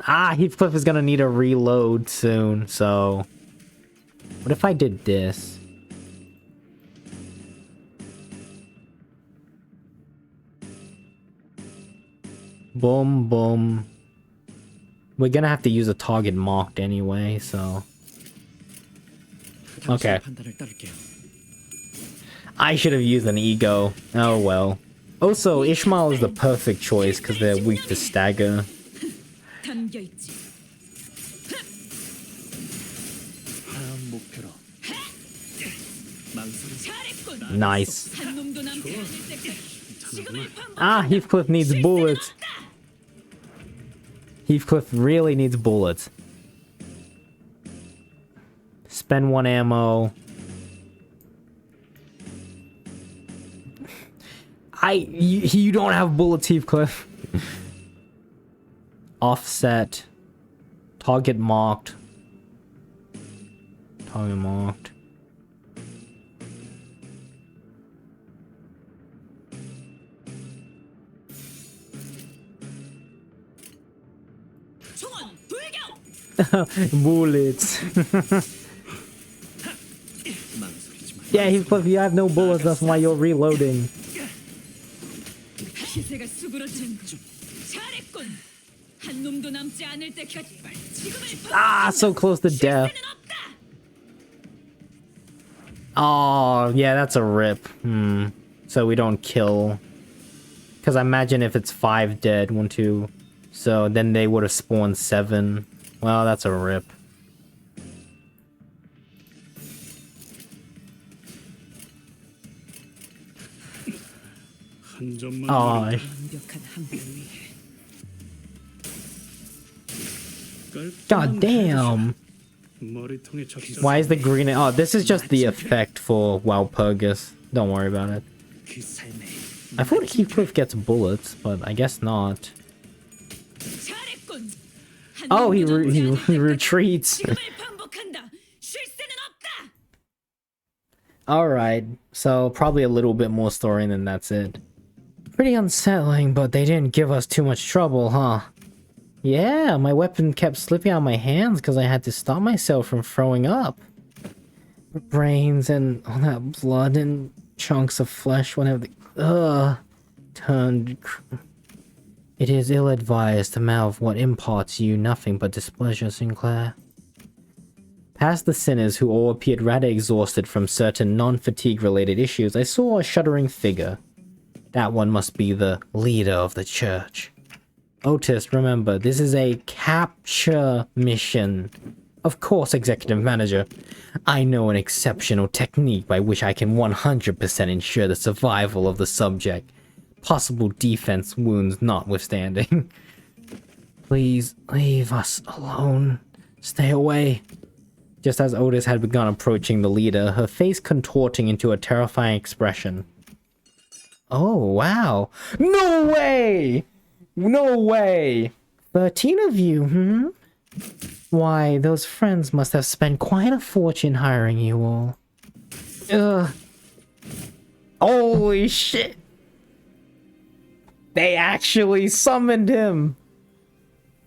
Ah, Heathcliff is gonna need a reload soon, so... What if I did this? Boom, boom. We're gonna have to use a target marked anyway, so... Okay. I should have used an ego. Oh well. Also, Ishmael is the perfect choice because they're weak to stagger. Nice. Ah, Heathcliff needs bullets. Heathcliff really needs bullets. Spend 1 ammo. You don't have bullets, Heathcliff. Offset. Target marked. Target marked. Bullets. Yeah, Heathcliff, you have no bullets, that's why you're reloading. Ah, so close to death. Oh, yeah, that's a rip. So we don't kill. Because I imagine if it's 5 dead, 1, 2. So then they would have spawned 7. Well, that's a rip. 한 점만 아, 노린다. 완벽한 항변을 위해 God damn. 머리통에 적셔. Why is the green? Oh, this is just the effect for Walpurgis. Don't worry about it. 그 삶에 I thought Heathcliff gets bullets, but I guess not. 잘했군. Oh, he retreats. 지금을 반복한다. 쉴 새는 없다. Alright, so probably a little bit more story and then that's it. Pretty unsettling, but they didn't give us too much trouble, huh? Yeah, my weapon kept slipping out of my hands because I had to stop myself from throwing up. Brains and all that blood and chunks of flesh whenever turned. It is ill-advised to mouth what imparts you nothing but displeasure, Sinclair. Past the sinners who all appeared rather exhausted from certain non-fatigue related issues, I saw a shuddering figure. That one must be the leader of the church. Otis, remember, this is a capture mission. Of course, Executive Manager. I know an exceptional technique by which I can 100% ensure the survival of the subject. Possible defense wounds notwithstanding. Please leave us alone. Stay away. Just as Otis had begun approaching the leader, her face contorting into a terrifying expression. Oh, wow. No way! No way! 13 of you, hmm? Why, those friends must have spent quite a fortune hiring you all. Ugh. Holy shit! They actually summoned him!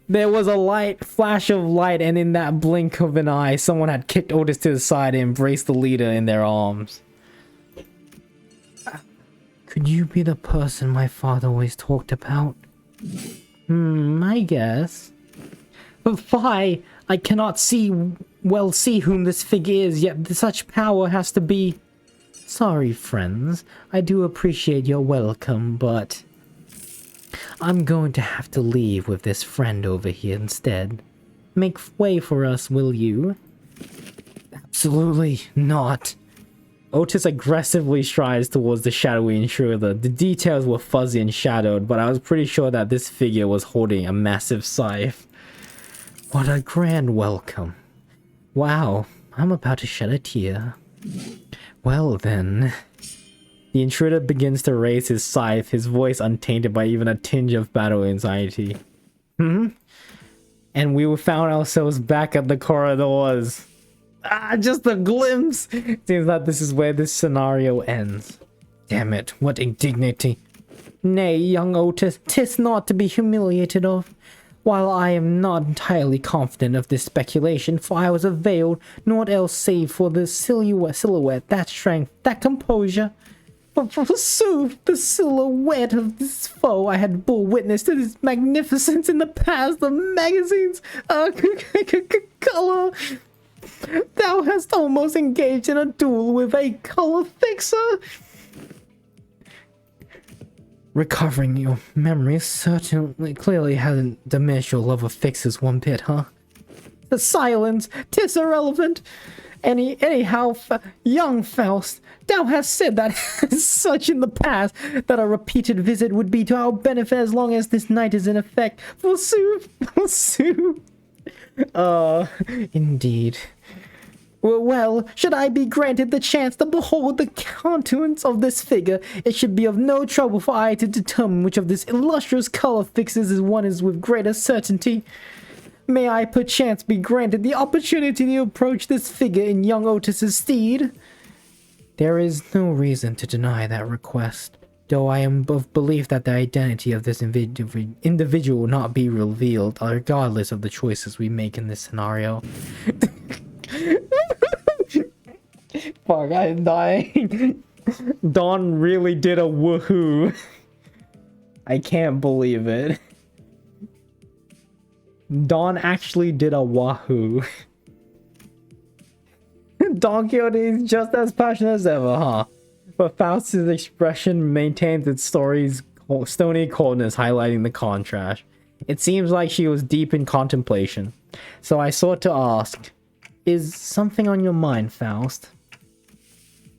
There was a flash of light, and in that blink of an eye, someone had kicked Otis to the side and embraced the leader in their arms. Could you be the person my father always talked about? I guess. But why? I cannot see whom this figure is, yet such power has to be... Sorry, friends. I do appreciate your welcome, but... I'm going to have to leave with this friend over here instead. Make way for us, will you? Absolutely not. Otis aggressively strides towards the shadowy intruder. The details were fuzzy and shadowed, but I was pretty sure that this figure was holding a massive scythe. What a grand welcome. Wow, I'm about to shed a tear. Well then... The intruder begins to raise his scythe, his voice untainted by even a tinge of battle anxiety. And we found ourselves back at the corridors. Just a glimpse! Seems like this is where this scenario ends. Damn it, what indignity. Nay, young Otis, 'tis not to be humiliated of. While I am not entirely confident of this speculation, for I was availed naught else save for the silhouette, that strength, that composure. But forsooth, the silhouette of this foe I had bore witness to this magnificence in the past, the magazines, color. Thou hast almost engaged in a duel with a color fixer. Recovering your memory certainly clearly hasn't diminished your love of fixers one bit, huh? The silence, 'tis irrelevant. Anyhow, young Faust, thou hast said that such in the past, that a repeated visit would be to our benefit as long as this night is in effect. Forsooth. Indeed. Well, should I be granted the chance to behold the countenance of this figure, it should be of no trouble for I to determine which of this illustrious color fixes is one is with greater certainty. May I perchance be granted the opportunity to approach this figure in young Otis's stead? There is no reason to deny that request, though I am of belief that the identity of this individual will not be revealed, regardless of the choices we make in this scenario. Fuck, I'm dying. Dawn really did a woohoo. I can't believe it. Dawn actually did a wahoo. Don Quixote is just as passionate as ever, huh? But Faust's expression maintains its story's stony coldness, highlighting the contrast. It seems like she was deep in contemplation. So I sought to ask, is something on your mind, Faust?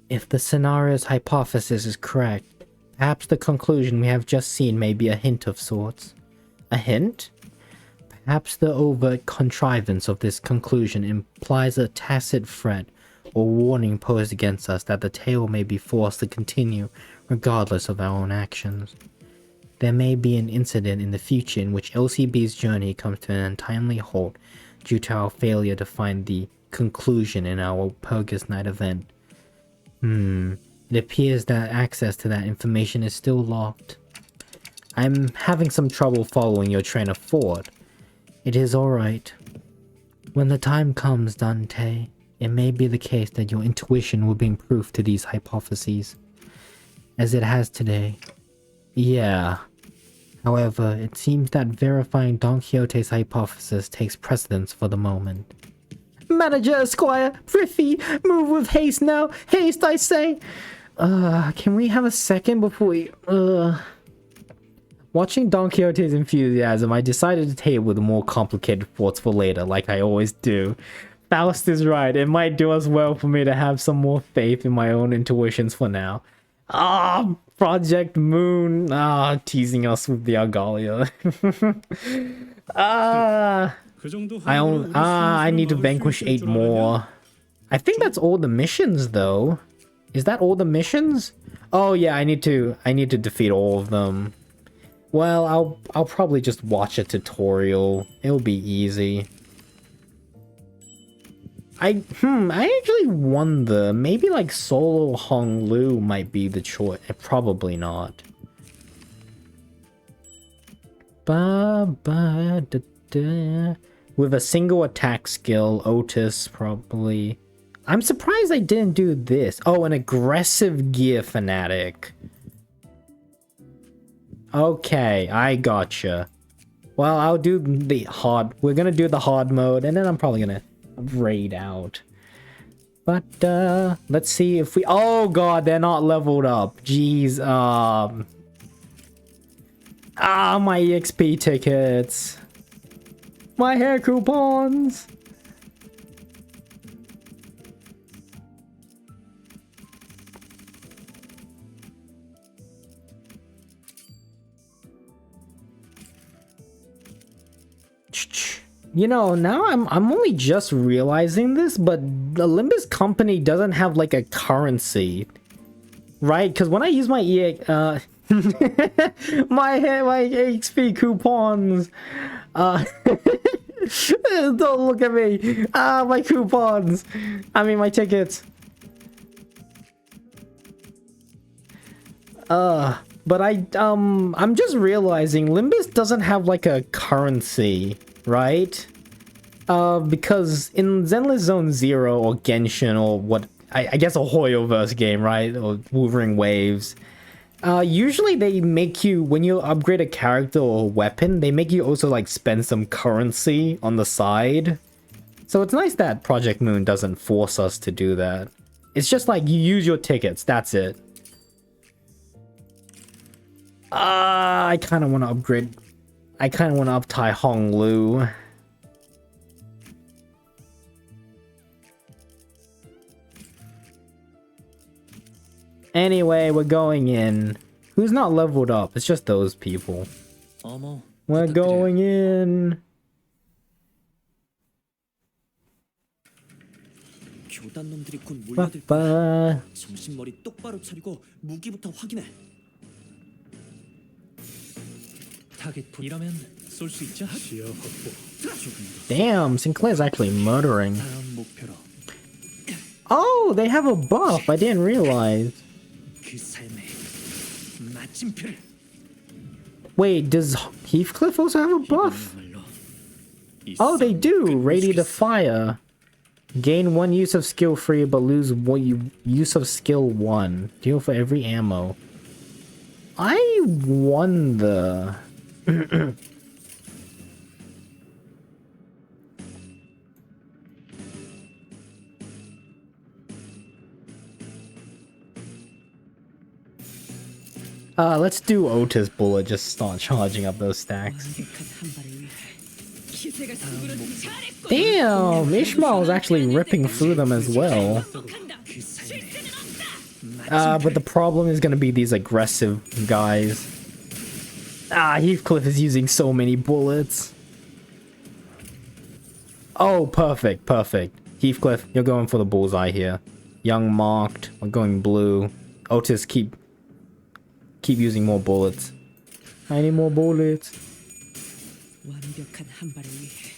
If the scenario's hypothesis is correct, Perhaps the conclusion we have just seen may be a hint of sorts. A hint? Perhaps the overt contrivance of this conclusion implies a tacit threat or warning posed against us that the tale may be forced to continue regardless of our own actions. There may be an incident in the future in which LCB's journey comes to an untimely halt due to our failure to find the conclusion in our Walpurgisnacht event. It appears that access to that information is still locked. I'm having some trouble following your train of thought. It is alright. When the time comes, Dante, it may be the case that your intuition will bring proof to these hypotheses, as it has today. Yeah. However, it seems that verifying Don Quixote's hypothesis takes precedence for the moment. Manager, Esquire, Prithee, move with haste now. Haste, I say. Can we have a second before we... Watching Don Quixote's enthusiasm, I decided to table the more complicated thoughts for later, like I always do. Faust is right, it might do us well for me to have some more faith in my own intuitions for now. Project Moon, teasing us with the Argalia. I need to vanquish 8 more. I think that's all the missions though. Is that all the missions? Oh yeah, I need to defeat all of them. Well, I'll probably just watch a tutorial. It'll be easy. I actually wonder, maybe like solo Hong Lu might be the choice. Probably not. With a single attack skill, Otis probably. I'm surprised I didn't do this. Oh, an aggressive gear fanatic. Okay, I gotcha. Well, I'll do the hard. We're gonna do the hard mode, and then I'm probably gonna raid out. But let's see if we... Oh god, they're not leveled up. Jeez. My EXP tickets. My hair coupons. You know, now I'm only just realizing this, but the Limbus company doesn't have like a currency, right? Because when I use my my XP coupons, don't look at me. My coupons. I mean my tickets. But I'm just realizing Limbus doesn't have like a currency. Right? Because in Zenless Zone Zero or Genshin or what, I guess a Hoyoverse game, right? Or Wuthering Waves. Usually they make you, when you upgrade a character or a weapon, they make you also like spend some currency on the side. So it's nice that Project Moon doesn't force us to do that. It's just like you use your tickets, that's it. I kind of want to upgrade... I kind of want to up-tie Hong Lu. Anyway, we're going in. Who's not leveled up? It's just those people. We're going in. 정신머리 똑바로 차리고 무기부터 확인해. 이러면 쏠 수 있죠? Damn, Sinclair's actually murdering. Oh, they have a buff. I didn't realize. Wait, does Heathcliff also have a buff? Oh, they do. Radiant of Fire. Gain 1 use of skill free, but lose 1 use of skill 1. Deal for every ammo. I wonder... let's do Otis Bullet, just start charging up those stacks. Damn, Ishmael's actually ripping through them as well. But the problem is gonna be these aggressive guys. Heathcliff is using so many bullets. Oh, perfect, perfect. Heathcliff, you're going for the bullseye here. Young marked, we're going blue. Otis, keep using more bullets. I need more bullets. 완벽한 한 발을 위해.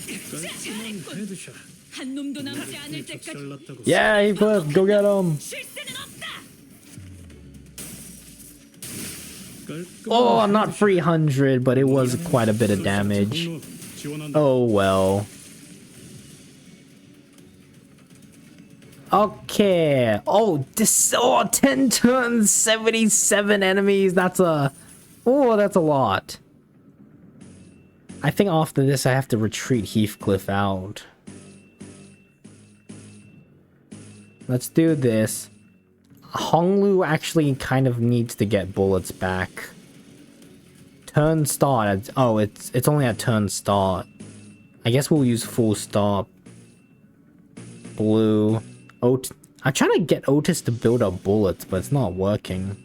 깔끔한 헤드샷. 한 놈도 남지 않을 때까지 작살났다고. Yeah, Heathcliff, go get him. 실세는 없다. Oh, not 300, but it was quite a bit of damage. Oh well. Okay. Oh, 10 turns, 77 enemies. That's a lot. I think after this I have to retreat Heathcliff out. Let's do this. Honglu actually kind of needs to get bullets back. Turn start. Oh, it's only at turn start. I guess we'll use full stop. Blue. I'm trying to get Otis to build up bullets, but it's not working.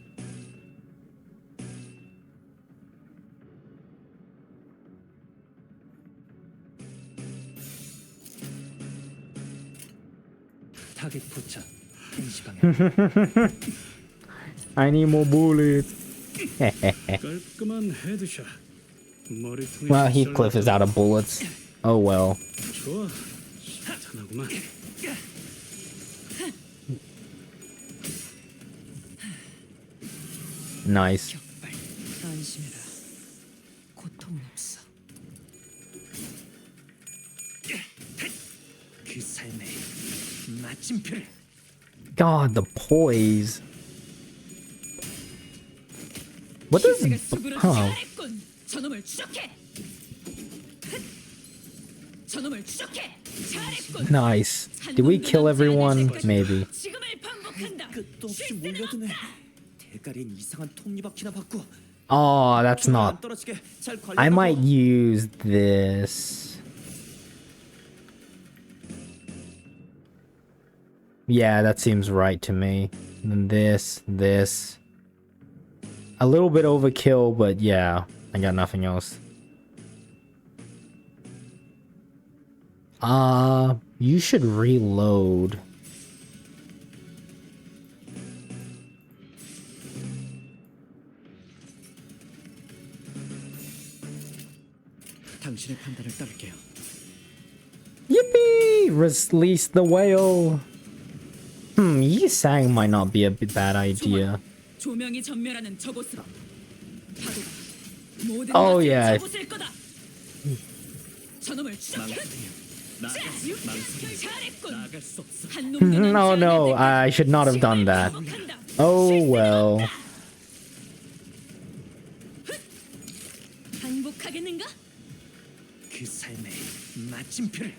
타겟 포착. 행시 방향. I need more bullets. 깔끔한 헤드샷. 머리통에 Well, Heathcliff is out of bullets. Oh well. 좋아. 시원하구만. Nice. 격발. 안심해라. 고통은 없어. 그 삶의 마침표를. God, the poise. What does... 실세가 수구를 Huh. 잘했군. 저놈을 추적해. 저놈을 추적해. 잘했군. Nice. Did we kill everyone? Maybe. 지금을 반복한다. 끝도 없이 몰려드네. 대가리엔 이상한 톱니바퀴나 받고. Oh, that's 안 not... 떨어지게 잘 I 관리하고. might use this. Yeah, that seems right to me. And this. A little bit overkill, but yeah, I got nothing else. You should reload. 당신의 판단을 따를게요. Yippee! Release the whale. Yisang might not be a bad idea. 조명이 전멸하는 저곳으로. 파도가 모든 Oh, 것을 yeah. 저곳일 거다. 저놈을 추적해. 잘했군. 나갈 수 없어. 한 놈도 남지 No, 않을 no, 때까지 I should not have done that. 반복한다. Oh 실세는 well. 없다. 반복하겠는가? 그 삶의 마침표를.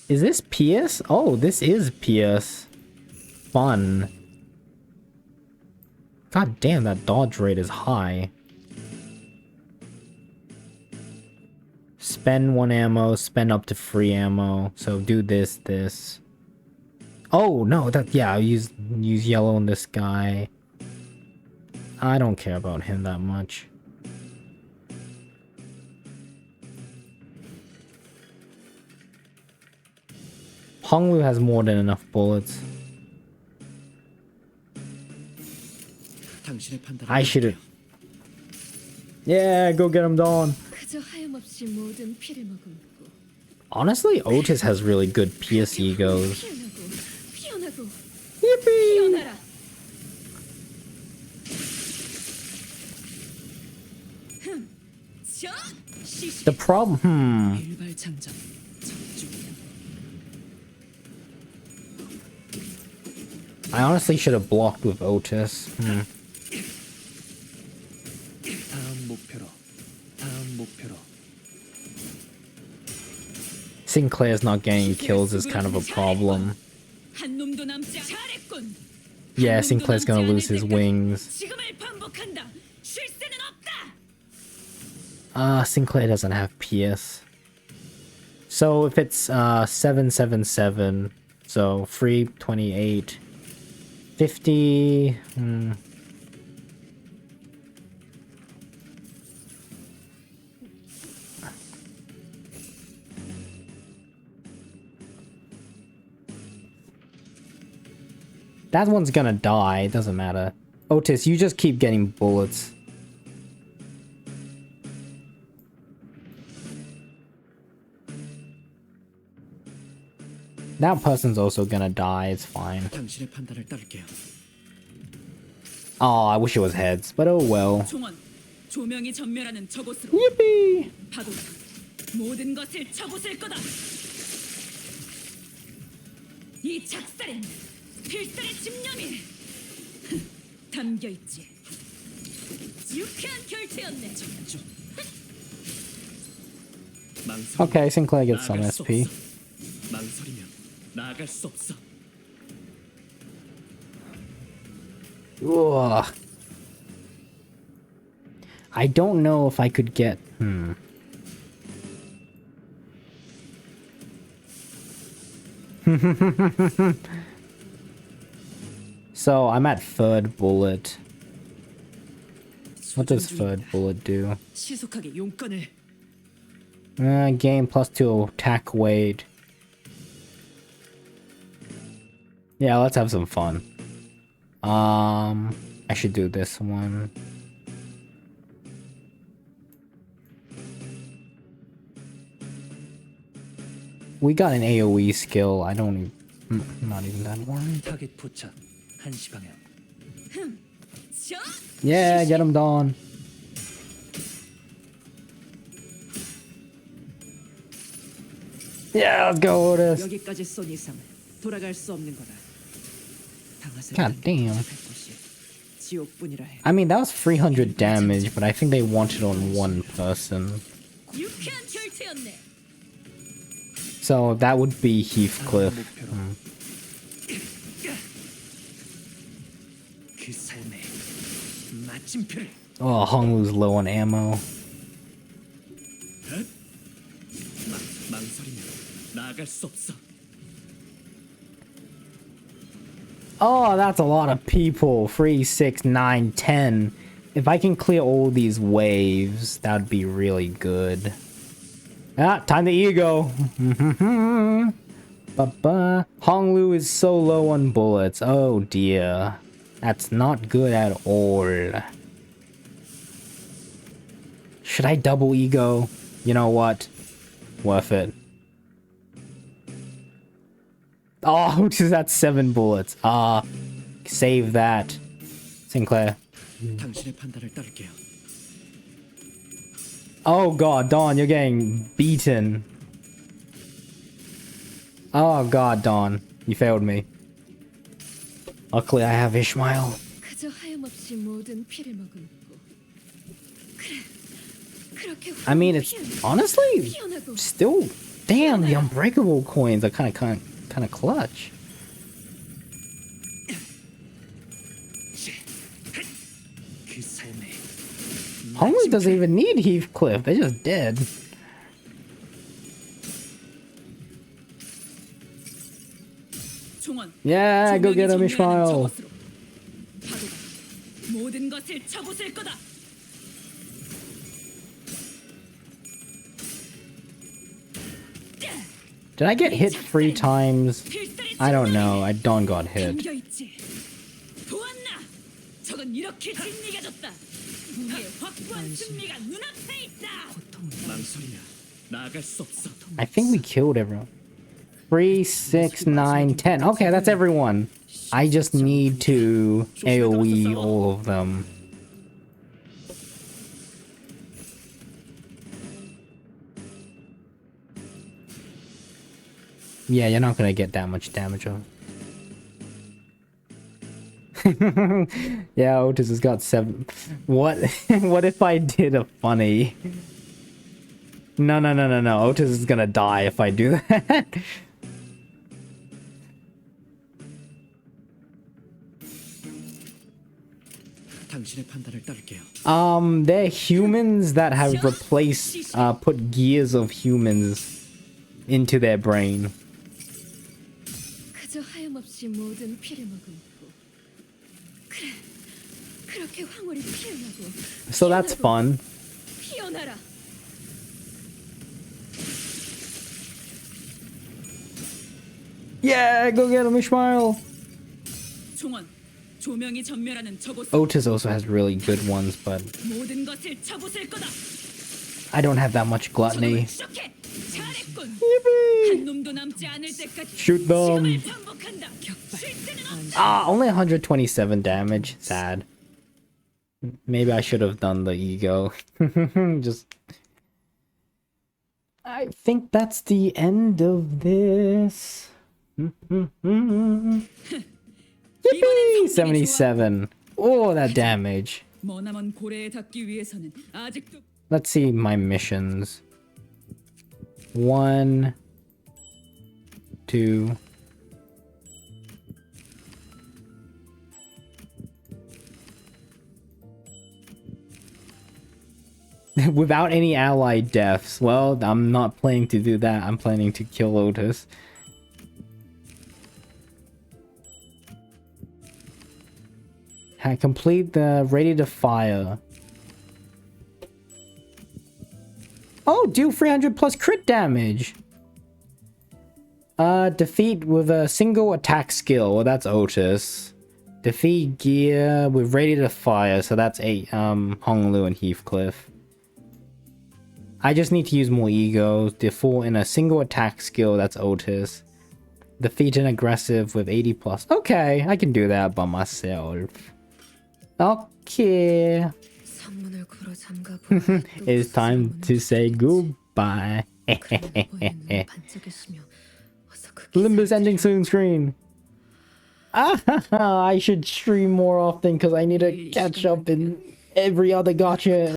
Is this Pierce? Oh, this is Pierce. Fun. God damn, that dodge rate is high. Spend 1 ammo, spend up to free ammo. So do this. Oh, no, I'll use yellow on this guy. I don't care about him that much. Honglu has more than enough bullets. 당신의 판단을 I should've... Yeah, go get him, Dawn. 그저 하염없이 모든 피를 머금고 Honestly, Otis has really good PS egos. 피어나고 Yippee! 피어나라. 자, 시시. The problem... 일발 장전. 적중. I honestly should have blocked with Otis. 다음 목표로. Sinclair's not getting kills is kind of a problem. 한 놈도 남지 잘했군. Yeah, Sinclair's gonna lose his wings. 지금을 반복한다. 실세는 없다. Sinclair doesn't have PS. So if it's 777, so free 28, 50. That one's gonna die, it doesn't matter. Otis, you just keep getting bullets. That person's also gonna die, it's fine. 당신의 판단을 따를게요. Oh, I wish it was heads, but oh well. 종원, 조명이 전멸하는 저곳으로. Yippee! 파도, 모든 것을 쳐부술 거다. 이 작살엔 필살의 집념이 담겨 있지. 유쾌한 결투였네. Okay, Sinclair gets some SP. 망설이면 나아갈 수 없어. Ugh. I don't know if I could get... So, I'm at third bullet. What does third bullet do? 시속하게 용건을. Gain +2 attack weight. Yeah, let's have some fun. I should do this one. We got an AoE skill. I don't even... not even that one. 타겟 포착. 1시 방향. 자, Yeah, get him, Dawn. Yeah, let's go, Otis. 여기까지 쏜 이상 돌아갈 수 없는 거다. 당하세. God damn. 지옥뿐이라 해. I mean, that was 300 damage, but I think they wanted on one person. 유쾌한 결투였네. So that would be Heathcliff. 그 삶의 마침표를. Oh, Honglu's low on ammo. 망설이면 나아갈 수 없어. Oh, that's a lot of people. 3, 6, 9, 10. If I can clear all these waves, that'd be really good. Ah, time to ego. Ba-ba. Honglu is so low on bullets. Oh dear. That's not good at all. Should I double ego? You know what? Worth it. Oh, that's 7 bullets. Save that. Sinclair. 당신의 판단을 따를게요. Oh god, Dawn, you're getting beaten. Oh god, Dawn. You failed me. Luckily I have Ishmael. 그저 하염없이 모든 피를 머금고. 그래, 그렇게 I mean, it's honestly 피어나고. still... Damn, the unbreakable coins are kind of clutch. 그 삶의 Honglu doesn't even need Heathcliff. They're just dead. 종원, Yeah, go get him, 조명이 Ishmael. 전멸하는 저곳으로. 파도가 모든 것을 쳐부술 거다. Did I get hit 3 times? I don't know. Dawn got hit. 담겨 있지. 보았나? 저건 이렇게 진리가졌다. 우리의 확고한 승리가 눈앞에 있다. 망설이면 나아갈 수 없어. I think we killed everyone. 3, 6, 9, 10. Okay, that's everyone. I just need to AoE all of them. Yeah, you're not gonna get that much damage on. Yeah, Otis has got 7. What? What if I did a funny? No. Otis is gonna die if I do that. 당신의 판단을 따를게요. They're humans that have replaced, put gears of humans into their brain. 그저 하염없이 모든 피를 머금고 그래 그렇게 황홀히 피어나고 So that's fun. 피어나라 Yeah, go get him, Ishmael. 종원 조명이 전멸하는 저곳 Otis also has really good ones, but 모든 것을 쳐부술 거다 I don't have that much gluttony. 추적해 잘했군 한 놈도 남지 않을 때까지 Shoot them. 시험을 반복한다 쉴 새는 없다 Ah, only 127 damage. Sad. Maybe I should have done the ego. Just. I think that's the end of this. Yippee! 77. Oh, that damage. 머나먼 고래에 닿기 위해서는 아직도 Let's see my missions. 1, 2. Without any allied deaths. Well, I'm not planning to do that. I'm planning to kill Otis. Complete the ready to fire. Oh, do 300 plus crit damage. Defeat with a single attack skill. Well, that's Otis. Defeat gear with ready to fire. So that's Honglu and Heathcliff. I just need to use more egos. Default in a single attack skill. That's Otis. Defeat an aggressive with 80 plus. Okay, I can do that by myself. Okay. 선문을 걸어 잠가 It's time to say goodbye. Limbus ending soon screen. I should stream more often because I need to catch up in every other gacha.